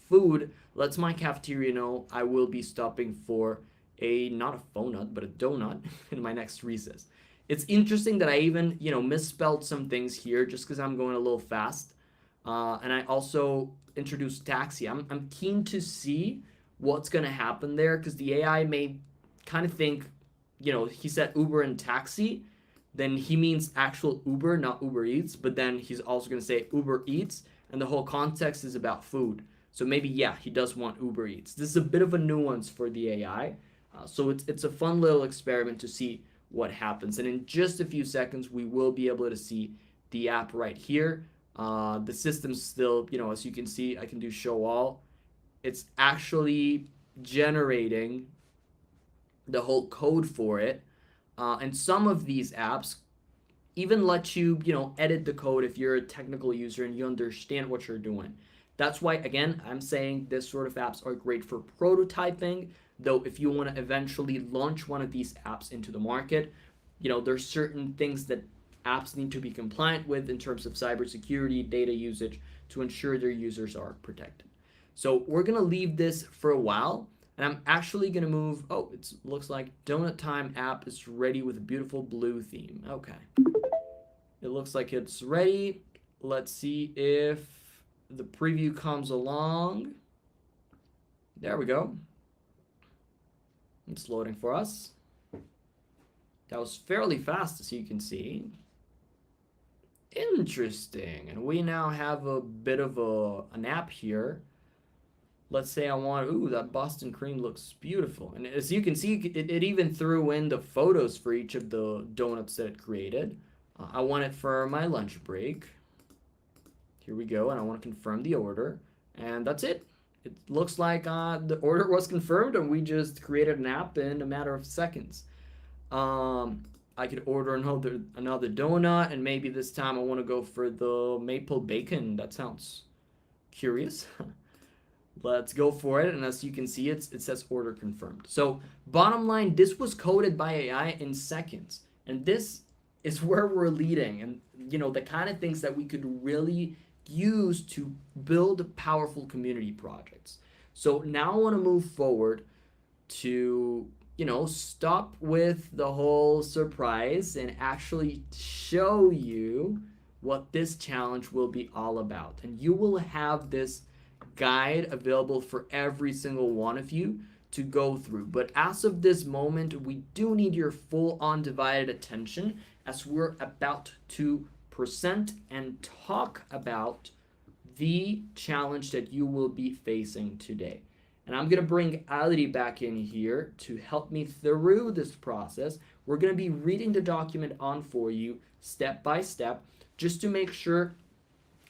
food, lets my cafeteria know I will be stopping for not a phone nut, but a donut in my next recess. It's interesting that I even, misspelled some things here just because I'm going a little fast. And I also introduced taxi. I'm keen to see what's going to happen there because the AI may kind of think, he said Uber and taxi, then he means actual Uber, not Uber Eats, but then he's also going to say Uber Eats, and the whole context is about food. So maybe, yeah, he does want Uber Eats. This is a bit of a nuance for the AI. So it's a fun little experiment to see what happens. And in just a few seconds, we will be able to see the app right here. The system's still, as you can see, I can do show all. It's actually generating the whole code for it. And some of these apps even let you, edit the code if you're a technical user and you understand what you're doing. That's why, again, I'm saying this sort of apps are great for prototyping, though if you want to eventually launch one of these apps into the market, there's certain things that apps need to be compliant with in terms of cybersecurity, data usage to ensure their users are protected. So we're going to leave this for a while, and I'm actually going to move. Oh, it looks like Donut Time app is ready with a beautiful blue theme. Okay. It looks like it's ready. Let's see if the preview comes along. There we go. It's loading for us. That was fairly fast, as you can see. Interesting. And we now have a bit of an app here. Let's say I want, ooh, that Boston cream looks beautiful. And as you can see, it even threw in the photos for each of the donuts that it created. I want it for my lunch break. Here we go, and I want to confirm the order. And that's it. It looks like the order was confirmed, and we just created an app in a matter of seconds. I could order another donut, and maybe this time I want to go for the maple bacon. That sounds curious. Let's go for it, and as you can see, it says order confirmed. So bottom line, this was coded by AI in seconds, and this is where we're leading, and the kind of things that we could really use to build powerful community projects. So now I want to move forward to stop with the whole surprise and actually show you what this challenge will be all about. And you will have this guide available for every single one of you to go through. But as of this moment, we do need your full undivided attention as we're about to present and talk about the challenge that you will be facing today. And I'm going to bring Ali back in here to help me through this process. We're going to be reading the document on for you step by step just to make sure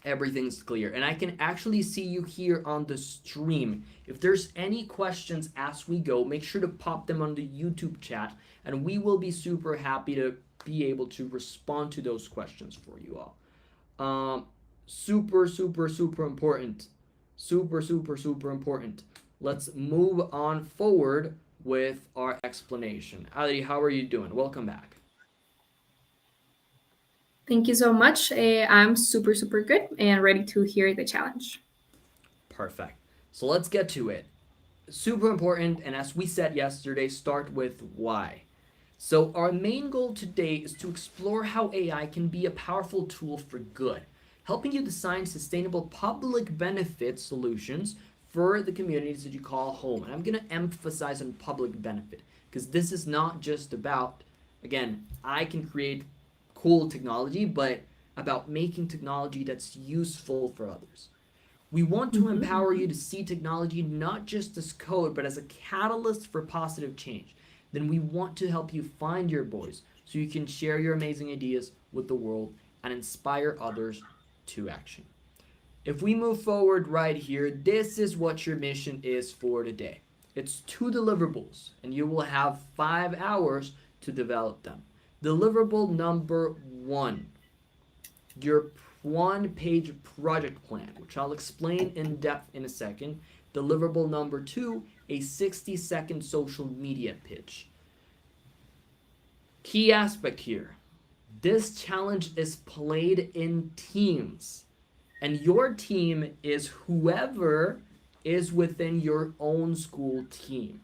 everything's clear. And I can actually see you here on the stream. If there's any questions as we go, make sure to pop them on the YouTube chat, and we will be super happy to be able to respond to those questions for you all. Super, super, super important. Super, super, super important. Let's move on forward with our explanation. Ali, how are you doing? Welcome back. Thank you so much. I'm super, super good and ready to hear the challenge. Perfect. So let's get to it. Super important, and as we said yesterday, start with why. So our main goal today is to explore how AI can be a powerful tool for good, helping you design sustainable public benefit solutions for the communities that you call home. And I'm going to emphasize on public benefit because this is not just about, again, I can create cool technology, but about making technology that's useful for others. We want to empower you to see technology not just as code, but as a catalyst for positive change. Then we want to help you find your voice so you can share your amazing ideas with the world and inspire others to action. If we move forward right here, this is what your mission is for today. It's 2 deliverables, and you will have 5 hours to develop them. Deliverable number 1, your 1-page project plan, which I'll explain in depth in a second. Deliverable number 2, a 60-second social media pitch. Key aspect here, this challenge is played in teams. And your team is whoever is within your own school team.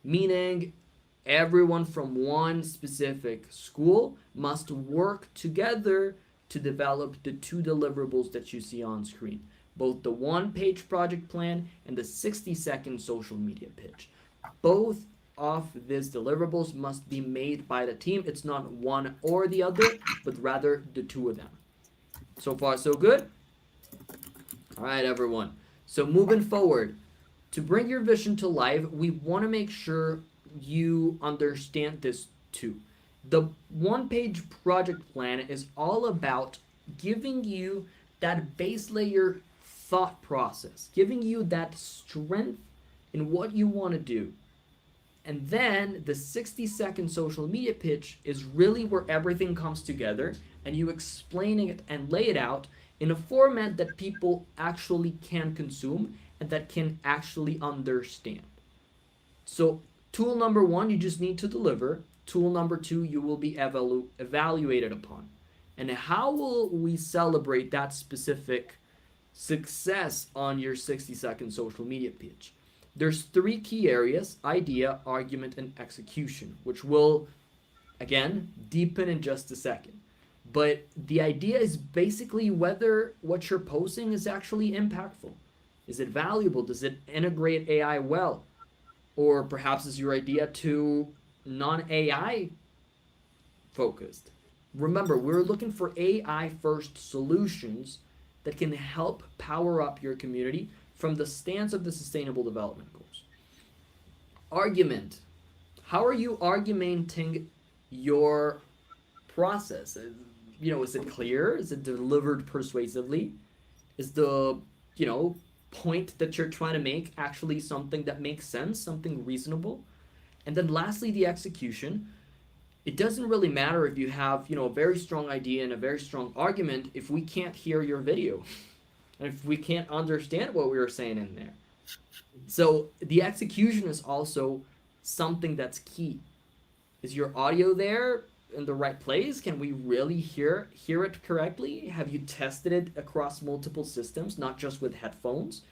Meaning everyone from one specific school must work together to develop the 2 deliverables that you see on screen. Both the 1-page project plan and the 60-second social media pitch. Both of these deliverables must be made by the team. It's not one or the other, but rather the 2 of them. So far, so good? All right, everyone. So moving forward, to bring your vision to life, we want to make sure you understand this too. The 1-page project plan is all about giving you that base layer thought process, giving you that strength in what you want to do. And then the 60-second social media pitch is really where everything comes together and you explain it and lay it out in a format that people actually can consume and that can actually understand. So, tool number one, you just need to deliver. Tool number two, you will be evaluated upon. And how will we celebrate that specific success on your 60-second social media pitch? There's three key areas: idea, argument, and execution, which will, again, deepen in just a second. But the idea is basically whether what you're posting is actually impactful. Is it valuable? Does it integrate AI well? Or perhaps is your idea too non AI focused? Remember, we're looking for AI first solutions that can help power up your community from the stance of the Sustainable Development Goals. Argument. How are you argumenting your process? Is it clear? Is it delivered persuasively? Is the, you know, point that you're trying to make actually something that makes sense, something reasonable? And then lastly, the execution. It doesn't really matter if you have, a very strong idea and a very strong argument if we can't hear your video and if we can't understand what we were saying in there. So the execution is also something that's key. Is your audio there in the right place? Can we really hear it correctly? Have you tested it across multiple systems, not just with headphones?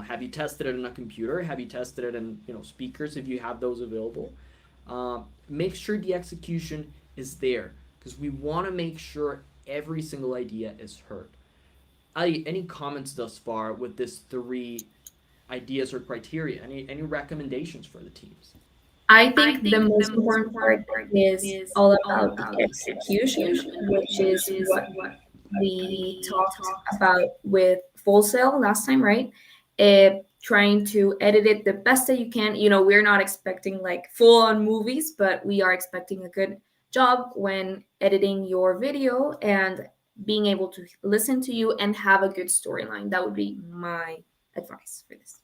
Have you tested it in a computer? Have you tested it in speakers if you have those available? Make sure the execution is there because we want to make sure every single idea is heard. Ali, any comments thus far with this three ideas or criteria? Any recommendations for the teams? I think the most important part is all about the execution, which is what we talked about with Full Sail last time, right? Trying to edit it the best that you can. We're not expecting like full on movies, but we are expecting a good job when editing your video and being able to listen to you and have a good storyline. That would be my advice for this.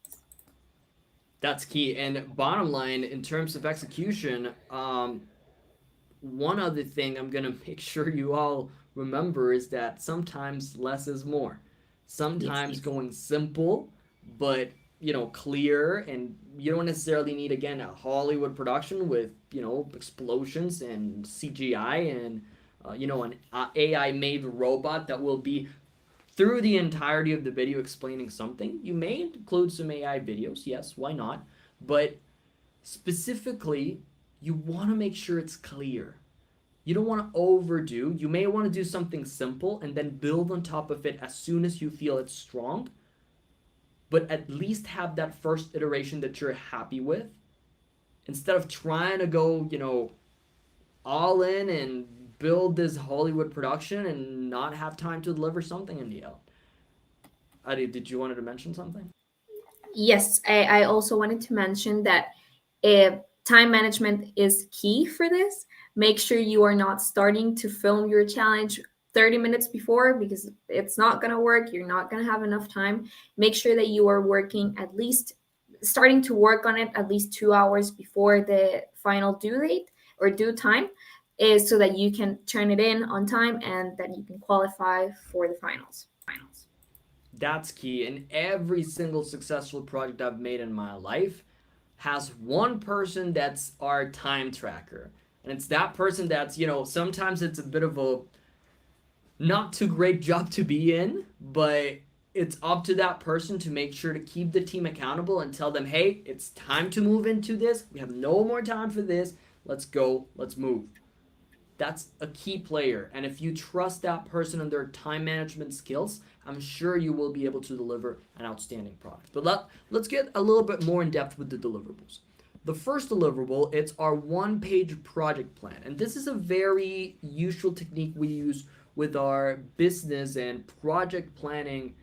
That's key. And bottom line, in terms of execution, one other thing I'm going to make sure you all remember is that sometimes less is more. Yes, Sometimes yes. going simple, but clear, and you don't necessarily need, again, a Hollywood production with explosions and CGI and an AI made robot that will be through the entirety of the video explaining something. You may include some AI videos, yes, why not? But specifically, you want to make sure it's clear. You don't want to overdo. You may want to do something simple and then build on top of it as soon as you feel it's strong, but at least have that first iteration that you're happy with instead of trying to go, all in and build this Hollywood production and not have time to deliver something in the end. Adi, did you wanted to mention something? Yes, I also wanted to mention that uh, time management is key for this. Make sure you are not starting to film your challenge 30 minutes before because it's not going to work. You're not going to have enough time. Make sure that you are working at least, starting to work on it at least 2 hours before the final due date or due time, is so that you can turn it in on time and that you can qualify for the finals. That's key. And every single successful project I've made in my life has one person that's our time tracker. And it's that person that's, sometimes it's a bit of a not too great job to be in, but it's up to that person to make sure to keep the team accountable and tell them, hey, it's time to move into this. We have no more time for this. Let's go. Let's move. That's a key player. And if you trust that person and their time management skills, I'm sure you will be able to deliver an outstanding product. But let's get a little bit more in depth with the deliverables. The first deliverable, it's our one-page project plan. And this is a very usual technique we use with our business and project planning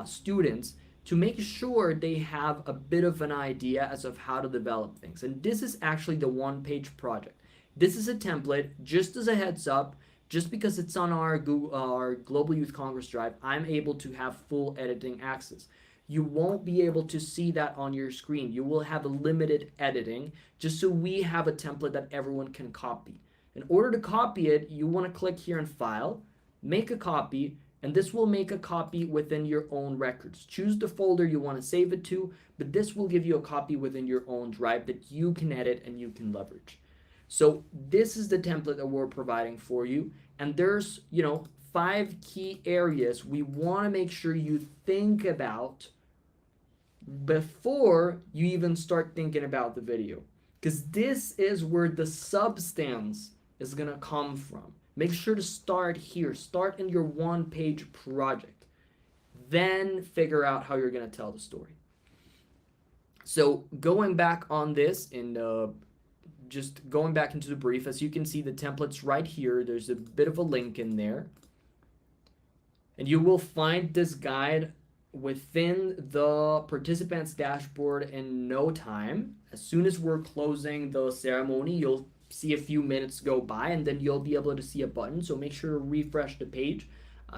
students to make sure they have a bit of an idea as of how to develop things. And this is actually the one-page project. This is a template, just as a heads up, just because it's on our Global Youth Congress Drive, I'm able to have full editing access. You won't be able to see that on your screen. You will have a limited editing just so we have a template that everyone can copy. In order to copy it, you want to click here in File, make a copy, and this will make a copy within your own records. Choose the folder you want to save it to, but this will give you a copy within your own drive that you can edit and you can leverage. So this is the template that we're providing for you, and there's, 5 key areas we want to make sure you think about before you even start thinking about the video, because this is where the substance is going to come from. Make sure to start here. Start in your one-page project. Then figure out how you're going to tell the story. So going back on this and just going back into the brief, as you can see, the template's right here. There's a bit of a link in there. And you will find this guide within the participants dashboard in no time. As soon as we're closing the ceremony, you'll see a few minutes go by, and then you'll be able to see a button. So make sure to refresh the page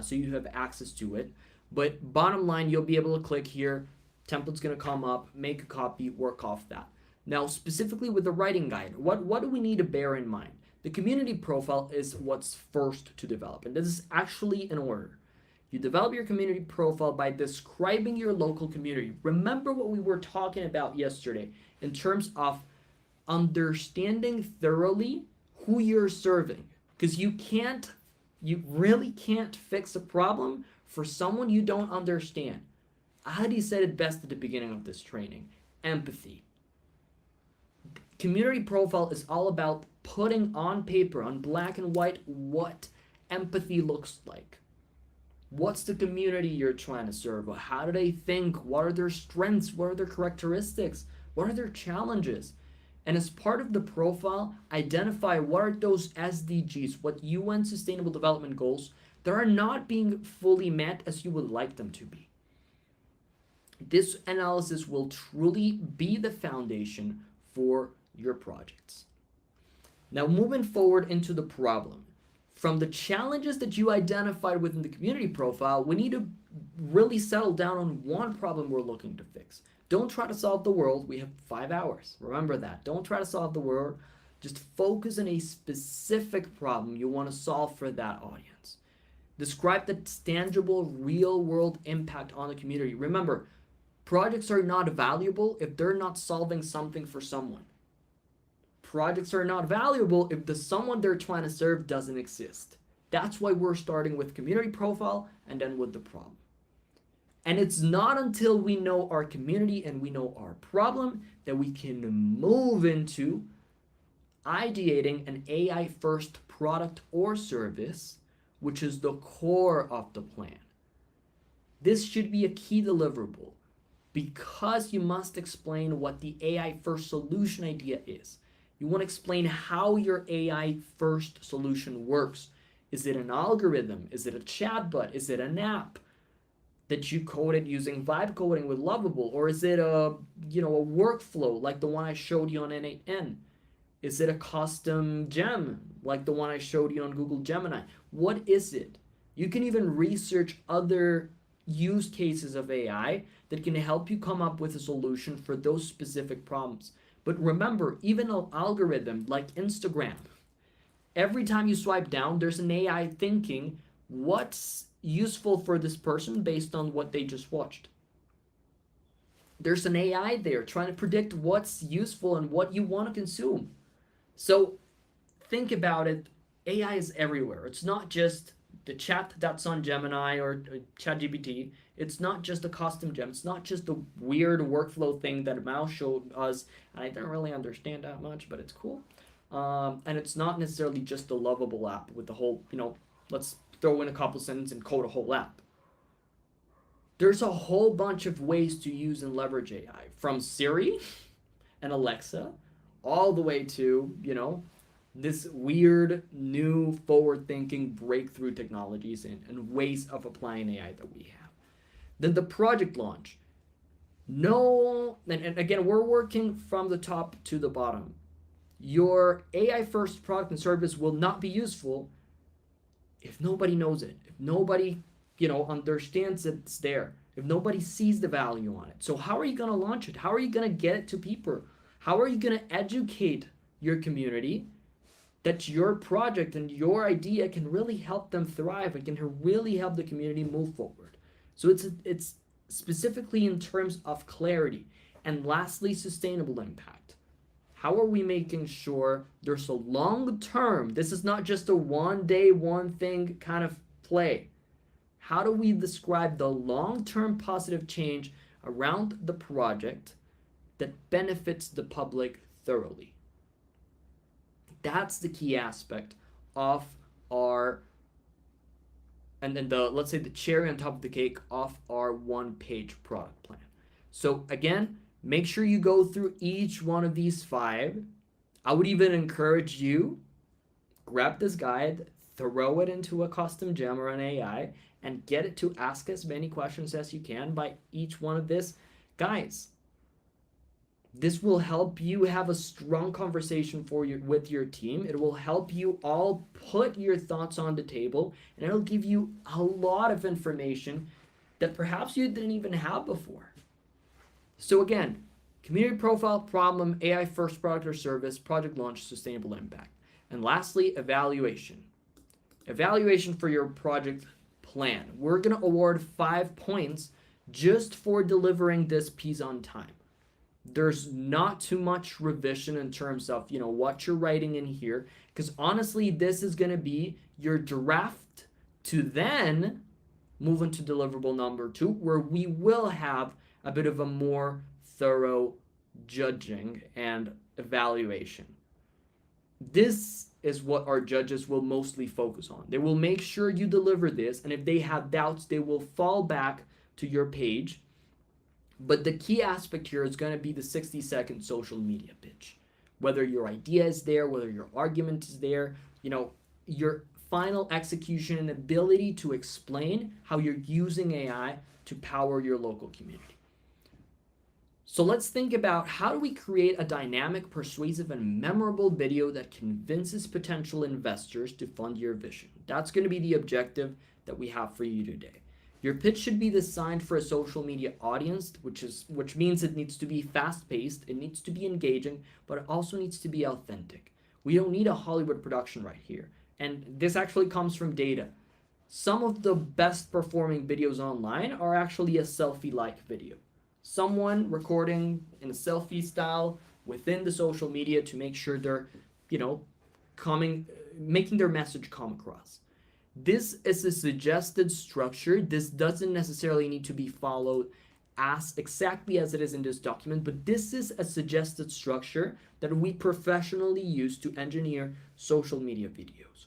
so you have access to it. But bottom line, you'll be able to click here. Template's going to come up, make a copy, work off that. Now, specifically with the writing guide, what do we need to bear in mind? The community profile is what's first to develop, and this is actually in order. You develop your community profile by describing your local community. Remember what we were talking about yesterday in terms of understanding thoroughly who you're serving. Because you really can't fix a problem for someone you don't understand. Adi said it best at the beginning of this training: empathy. Community profile is all about putting on paper, on black and white, what empathy looks like. What's the community you're trying to serve? How do they think? What are their strengths? What are their characteristics? What are their challenges? And as part of the profile, identify what are those SDGs, what UN Sustainable Development Goals that are not being fully met as you would like them to be. This analysis will truly be the foundation for your projects. Now, moving forward into the problem. From the challenges that you identified within the community profile, we need to really settle down on one problem we're looking to fix. Don't try to solve the world. We have 5 hours. Remember that. Don't try to solve the world. Just focus on a specific problem you want to solve for that audience. Describe the tangible, real-world impact on the community. Remember, projects are not valuable if they're not solving something for someone. Projects are not valuable if the someone they're trying to serve doesn't exist. That's why we're starting with community profile and then with the problem. And it's not until we know our community and we know our problem that we can move into ideating an AI first product or service, which is the core of the plan. This should be a key deliverable because you must explain what the AI first solution idea is. You want to explain how your AI first solution works. Is it an algorithm? Is it a chatbot? Is it an app that you coded using vibe coding with Lovable? Or is it a workflow like the one I showed you on N8N? Is it a custom gem like the one I showed you on Google Gemini? What is it? You can even research other use cases of AI that can help you come up with a solution for those specific problems. But remember, even an algorithm like Instagram, every time you swipe down, there's an AI thinking what's useful for this person based on what they just watched. There's an AI there trying to predict what's useful and what you want to consume. So think about it. AI is everywhere. It's not just the chat that's on Gemini or ChatGPT. It's not just a custom gem. It's not just the weird workflow thing that Mao showed us. And I don't really understand that much, but it's cool. And it's not necessarily just the Lovable app with the whole, let's throw in a couple sentences and code a whole app. There's a whole bunch of ways to use and leverage AI, from Siri and Alexa all the way to, this weird, new, forward-thinking breakthrough technologies and ways of applying AI that we have. Then the project launch. No, and again, we're working from the top to the bottom. Your AI-first product and service will not be useful if nobody knows it, if nobody understands it's there, if nobody sees the value on it? So how are you going to launch it? How are you going to get it to people? How are you going to educate your community that your project and your idea can really help them thrive and can really help the community move forward? So it's specifically in terms of clarity. And lastly, sustainable impact. How are we making sure there's a long term? This is not just a one day, one thing kind of play. How do we describe the long term positive change around the project that benefits the public thoroughly? That's the key aspect of our, and then the, let's say, the cherry on top of the cake of our 1-page product plan. So again, make sure you go through each one of these 5. I would even encourage you, grab this guide, throw it into a custom gem or an AI, and get it to ask as many questions as you can by each one of this. Guys, this will help you have a strong conversation with your team. It will help you all put your thoughts on the table, and it'll give you a lot of information that perhaps you didn't even have before. So again, community profile, problem, AI first product or service, project launch, sustainable impact. And lastly, evaluation. Evaluation for your project plan. We're going to award 5 points just for delivering this piece on time. There's not too much revision in terms of, what you're writing in here, because honestly, this is going to be your draft to then move into deliverable number 2, where we will have a bit of a more thorough judging and evaluation. This is what our judges will mostly focus on. They will make sure you deliver this, and if they have doubts, they will fall back to your page. But the key aspect here is going to be the 60-second social media pitch. Whether your idea is there, whether your argument is there, your final execution and ability to explain how you're using AI to power your local community. So let's think about, how do we create a dynamic, persuasive, and memorable video that convinces potential investors to fund your vision? That's going to be the objective that we have for you today. Your pitch should be designed for a social media audience, which means it needs to be fast-paced, it needs to be engaging, but it also needs to be authentic. We don't need a Hollywood production right here. And this actually comes from data. Some of the best performing videos online are actually a selfie-like video. Someone recording in a selfie style within the social media to make sure they're, making their message come across. This is a suggested structure. This doesn't necessarily need to be followed as exactly as it is in this document, but this is a suggested structure that we professionally use to engineer social media videos.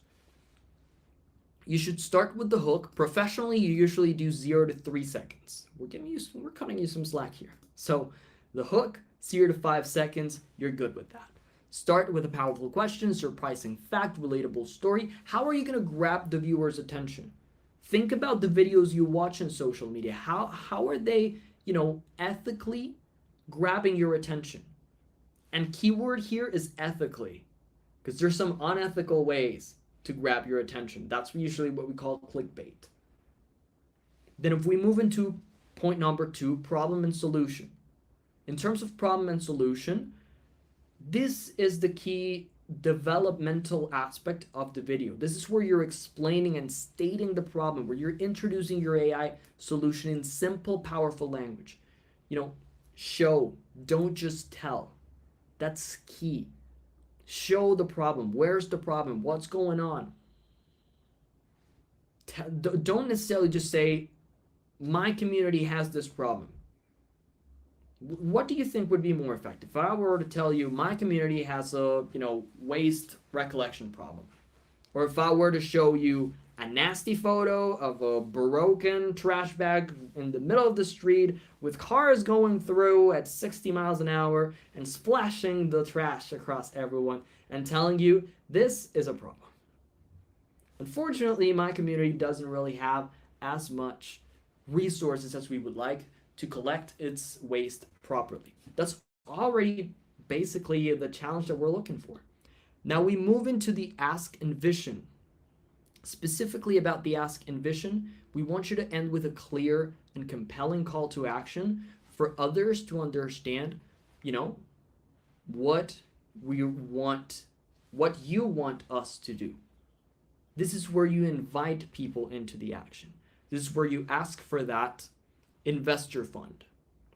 You should start with the hook. Professionally, you usually do 0 to 3 seconds. We're cutting you some slack here. So the hook, 0 to 5 seconds, you're good with that. Start with a powerful question, surprising fact, relatable story. How are you going to grab the viewer's attention? Think about the videos you watch on social media. How are they, ethically grabbing your attention? And keyword here is ethically, because there's some unethical ways to grab your attention. That's usually what we call clickbait. Then if we move into point number 2, problem and solution. In terms of problem and solution, this is the key developmental aspect of the video. This is where you're explaining and stating the problem, where you're introducing your AI solution in simple, powerful language. Show, don't just tell. That's key. Show the problem. Where's the problem? What's going on? Don't necessarily just say, my community has this problem. What do you think would be more effective? If I were to tell you my community has a, waste recollection problem, or if I were to show you a nasty photo of a broken trash bag in the middle of the street with cars going through at 60 miles an hour and splashing the trash across everyone and telling you this is a problem. Unfortunately, my community doesn't really have as much resources as we would like to collect its waste properly. That's already basically the challenge that we're looking for. Now we move into the ask and vision. Specifically about the ask and vision, We want you to end with a clear and compelling call to action for others to understand, you know, what we want, what you want us to do. This is where you invite people into the action. This is where you ask for that investor fund.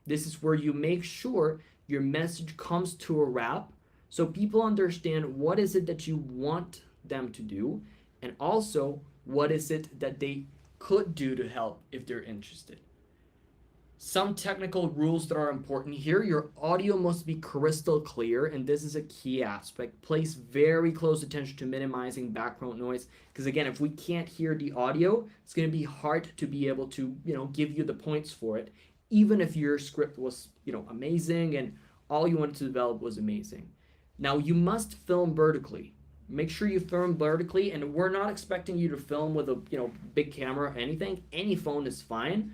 This is where you make sure your message comes to a wrap so people understand what is it that you want them to do, and also what is it that they could do to help if they're interested. Some technical rules that are important here: your audio must be crystal clear, and this is a key aspect. Place very close attention to minimizing background noise, because again, if we can't hear the audio, it's going to be hard to be able to, give you the points for it, even if your script was, amazing and all you wanted to develop was amazing. Now, you must film vertically. Make sure you film vertically, and we're not expecting you to film with a, big camera or anything. Any phone is fine.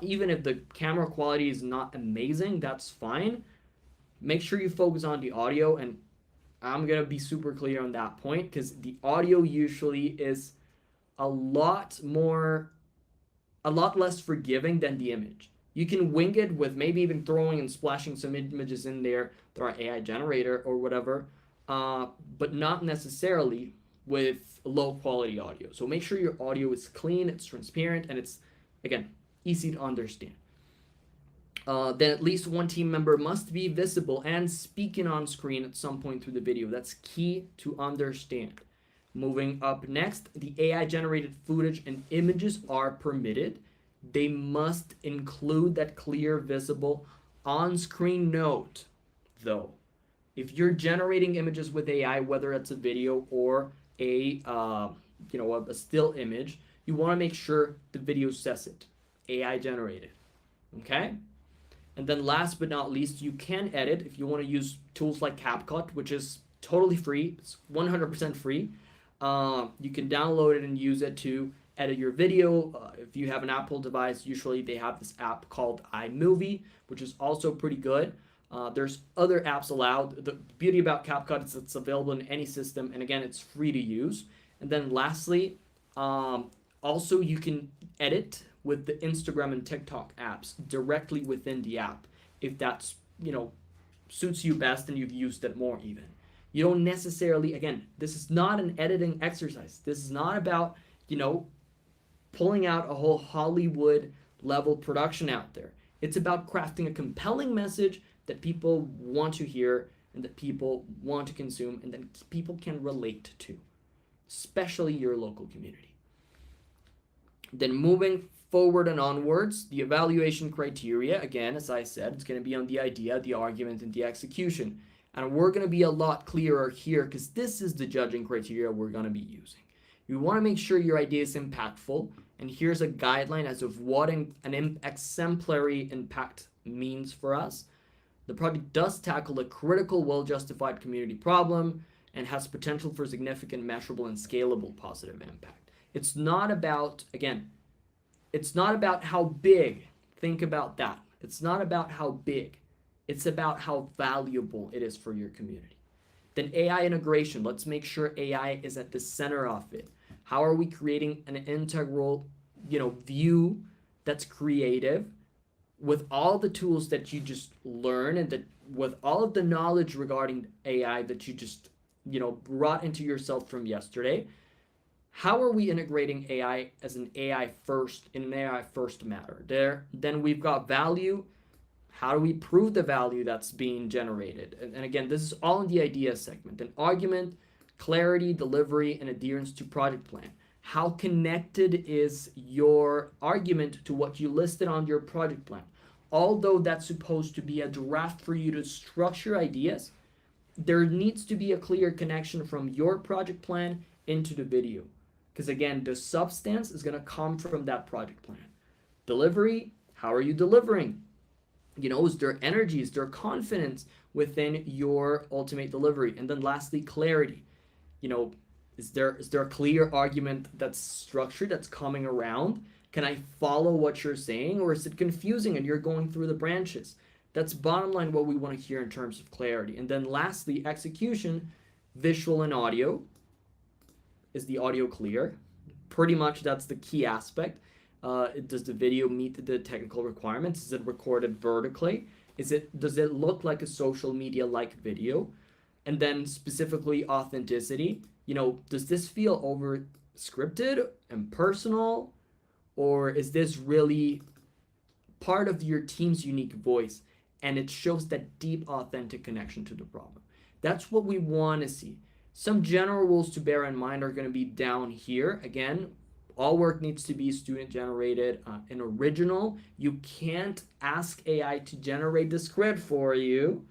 Even if the camera quality is not amazing, that's fine. Make sure you focus on the audio, and I'm going to be super clear on that point, because the audio usually is a lot less forgiving than the image. You can wing it with maybe even throwing and splashing some images in there that are AI generator or whatever, but not necessarily with low quality audio. So make sure your audio is clean, it's transparent, and it's, again, easy to understand. Then at least one team member must be visible and speaking on screen at some point through the video. That's key to understand. Moving up next, the AI generated footage and images are permitted. They must include that clear, visible, on-screen note, though. If you're generating images with AI, whether it's a video or a still image, you want to make sure the video says it. AI generated. Okay? And then last but not least, you can edit if you want to use tools like CapCut, which is totally free. It's 100% free. You can download it and use it to edit your video. If you have an Apple device, usually they have this app called iMovie, which is also pretty good. There's other apps allowed. The beauty about CapCut is it's available in any system, and again, it's free to use. And then lastly, also you can edit with the Instagram and TikTok apps directly within the app, if that's, suits you best and you've used it more even. You don't necessarily, again, this is not an editing exercise. This is not about, pulling out a whole Hollywood level production out there. It's about crafting a compelling message that people want to hear and that people want to consume and that people can relate to, especially your local community. Then moving forward and onwards, the evaluation criteria, again, as I said, it's going to be on the idea, the argument, and the execution. And we're going to be a lot clearer here because this is the judging criteria we're going to be using. You want to make sure your idea is impactful, and here's a guideline as of what an exemplary impact means for us. The project does tackle a critical, well-justified community problem and has potential for significant, measurable, and scalable positive impact. It's not about, again, it's not about how big. Think about that. It's not about how big. It's about how valuable it is for your community. Then AI integration. Let's make sure AI is at the center of it. How are we creating an integral, view that's creative with all the tools that you just learn and that with all of the knowledge regarding AI that you just, brought into yourself from yesterday? How are we integrating AI as in an AI first matter? Then we've got value. How do we prove the value that's being generated? And again, this is all in the idea segment. An argument, clarity, delivery, and adherence to project plan. How connected is your argument to what you listed on your project plan? Although that's supposed to be a draft for you to structure ideas, there needs to be a clear connection from your project plan into the video. Because again, the substance is going to come from that project plan. Delivery, how are you delivering? Is there energy, is there confidence within your ultimate delivery? And then lastly, clarity. Is there a clear argument that's structured, that's coming around? Can I follow what you're saying, or is it confusing and you're going through the branches? That's bottom line what we want to hear in terms of clarity. And then lastly, execution, visual and audio. Is the audio clear? Pretty much that's the key aspect. Does the video meet the technical requirements? Is it recorded vertically? Does it look like a social media like video? And then specifically authenticity. Does this feel over scripted and personal, or is this really part of your team's unique voice and it shows that deep, authentic connection to the problem? That's what we want to see. Some general rules to bear in mind are going to be down here. Again, all work needs to be student generated and original. You can't ask AI to generate the script for you.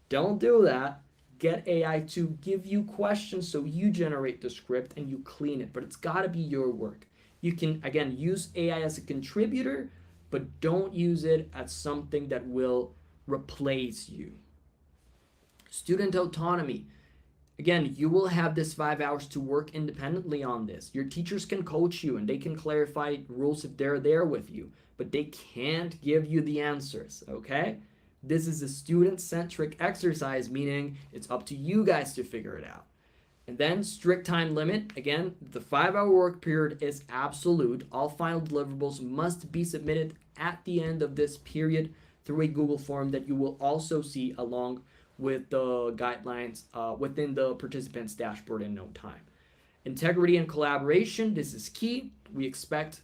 Don't do that. Get AI to give you questions so you generate the script and you clean it, but it's got to be your work. You can, again, use AI as a contributor, but don't use it as something that will replace you. Student autonomy. Again, you will have this 5 hours to work independently on this. Your teachers can coach you and they can clarify rules if they're there with you, but they can't give you the answers, okay? This is a student-centric exercise, meaning it's up to you guys to figure it out. And then strict time limit. Again, the 5 hour work period is absolute. All final deliverables must be submitted at the end of this period through a Google form that you will also see along with the guidelines within the participants dashboard in no time. Integrity and collaboration, this is key. We expect,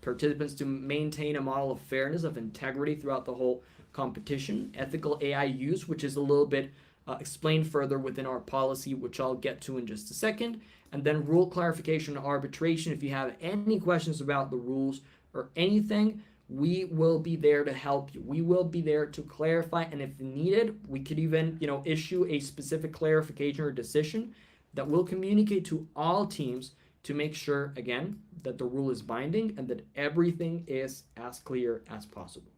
participants to maintain a model of fairness, of integrity throughout the whole competition. Ethical AI use, which is a little bit explained further within our policy, which I'll get to in just a second. And then rule clarification and arbitration. If you have any questions about the rules or anything, we will be there to help you. We will be there to clarify, and if needed, we could even, issue a specific clarification or decision that will communicate to all teams to make sure, again, that the rule is binding and that everything is as clear as possible.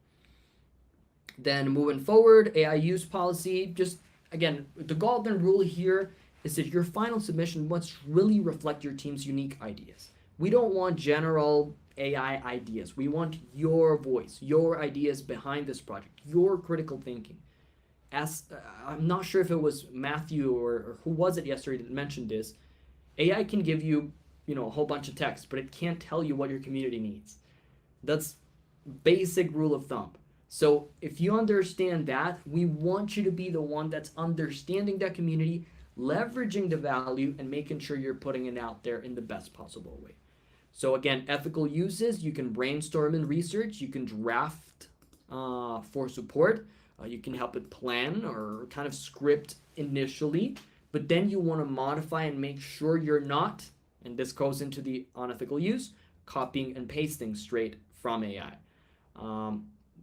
Then moving forward, AI use policy. Just again, the golden rule here is that your final submission must really reflect your team's unique ideas. We don't want general AI ideas. We want your voice, your ideas behind this project, your critical thinking. I'm not sure if it was Matthew or who was it yesterday that mentioned this. AI can give you, a whole bunch of text, but it can't tell you what your community needs. That's basic rule of thumb. So if you understand that, we want you to be the one that's understanding that community, leveraging the value, and making sure you're putting it out there in the best possible way. So again, ethical uses, you can brainstorm and research, you can draft for support, you can help it plan or kind of script initially, but then you want to modify and make sure you're not, and this goes into the unethical use, copying and pasting straight from AI.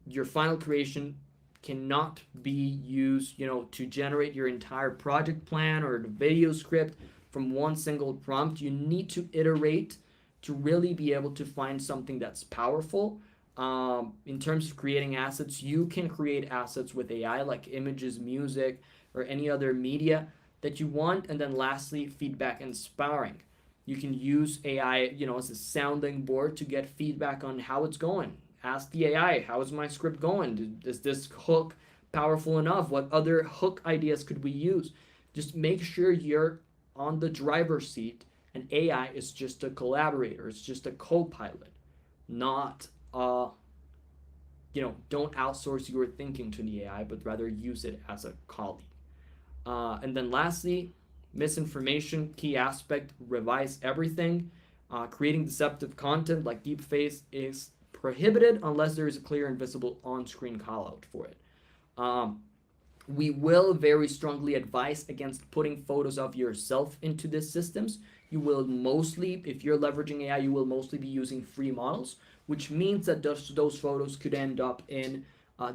Your final creation cannot be used, to generate your entire project plan or the video script from one single prompt. You need to iterate to really be able to find something that's powerful. In terms of creating assets, you can create assets with AI like images, music, or any other media that you want. And then lastly, feedback and sparring. You can use AI, as a sounding board to get feedback on how it's going. Ask the AI, how is my script going? Is this hook powerful enough? What other hook ideas could we use? Just make sure you're on the driver's seat and AI is just a collaborator. It's just a co-pilot, not don't outsource your thinking to the AI, but rather use it as a colleague. And then lastly, misinformation, key aspect, revise everything. Creating deceptive content like deepfakes is prohibited unless there is a clear and visible on-screen call out for it. We will very strongly advise against putting photos of yourself into these systems. You will mostly, if you're leveraging AI, you will mostly be using free models, which means that those photos could end up in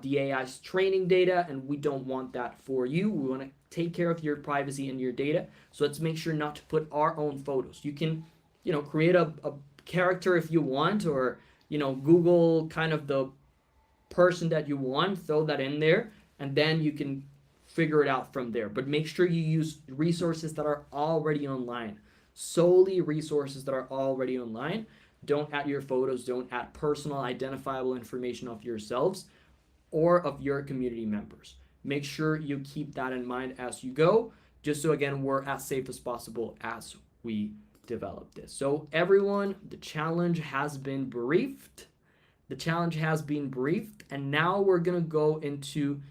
the AI's training data, and we don't want that for you. We want to take care of your privacy and your data, so let's make sure not to put our own photos. You can, create a character if you want, or, Google kind of the person that you want, throw that in there, and then you can figure it out from there. But make sure you use resources that are already online, solely resources that are already online. Don't add your photos, don't add personal identifiable information of yourselves or of your community members. Make sure you keep that in mind as you go, just so again, we're as safe as possible as we develop this. So everyone, the challenge has been briefed. And now we're gonna go into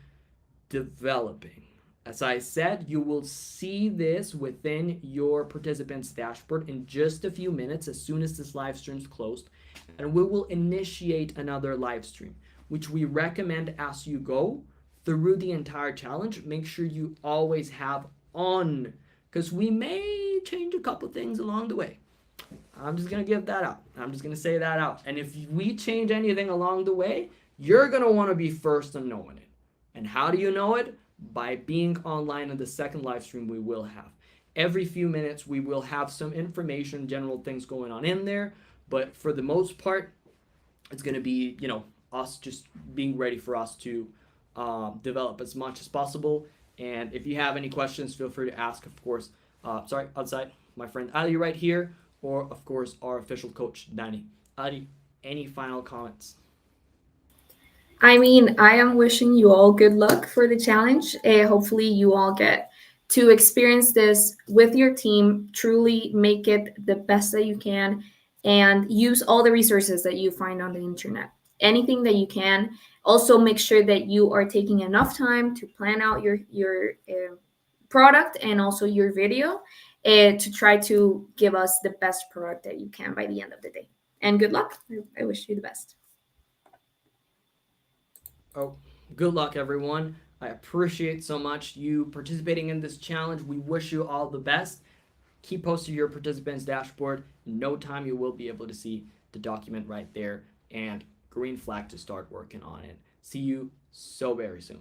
developing. As I said, you will see this within your participants dashboard in just a few minutes as soon as this live stream is closed. And we will initiate another live stream, which we recommend as you go through the entire challenge. Make sure you always have on, because we may change a couple things along the way. I'm just going to give that out. I'm just going to say that out. And if we change anything along the way, you're going to want to be first in knowing it. And how do you know it? By being online in the second live stream we will have. Every few minutes we will have some information, general things going on in there. But for the most part, it's going to be, us just being ready for us to develop as much as possible. And if you have any questions, feel free to ask, of course. Outside, my friend Ali right here, or of course our official coach Danny. Ali, any final comments? I mean, I am wishing you all good luck for the challenge. Hopefully, you all get to experience this with your team, truly make it the best that you can, and use all the resources that you find on the internet. Anything that you can. Also, make sure that you are taking enough time to plan out your product and also your video to try to give us the best product that you can by the end of the day. And good luck. I wish you the best. Oh, good luck, everyone. I appreciate so much you participating in this challenge. We wish you all the best. Keep posting your participants dashboard. In no time, you will be able to see the document right there and green flag to start working on it. See you so very soon.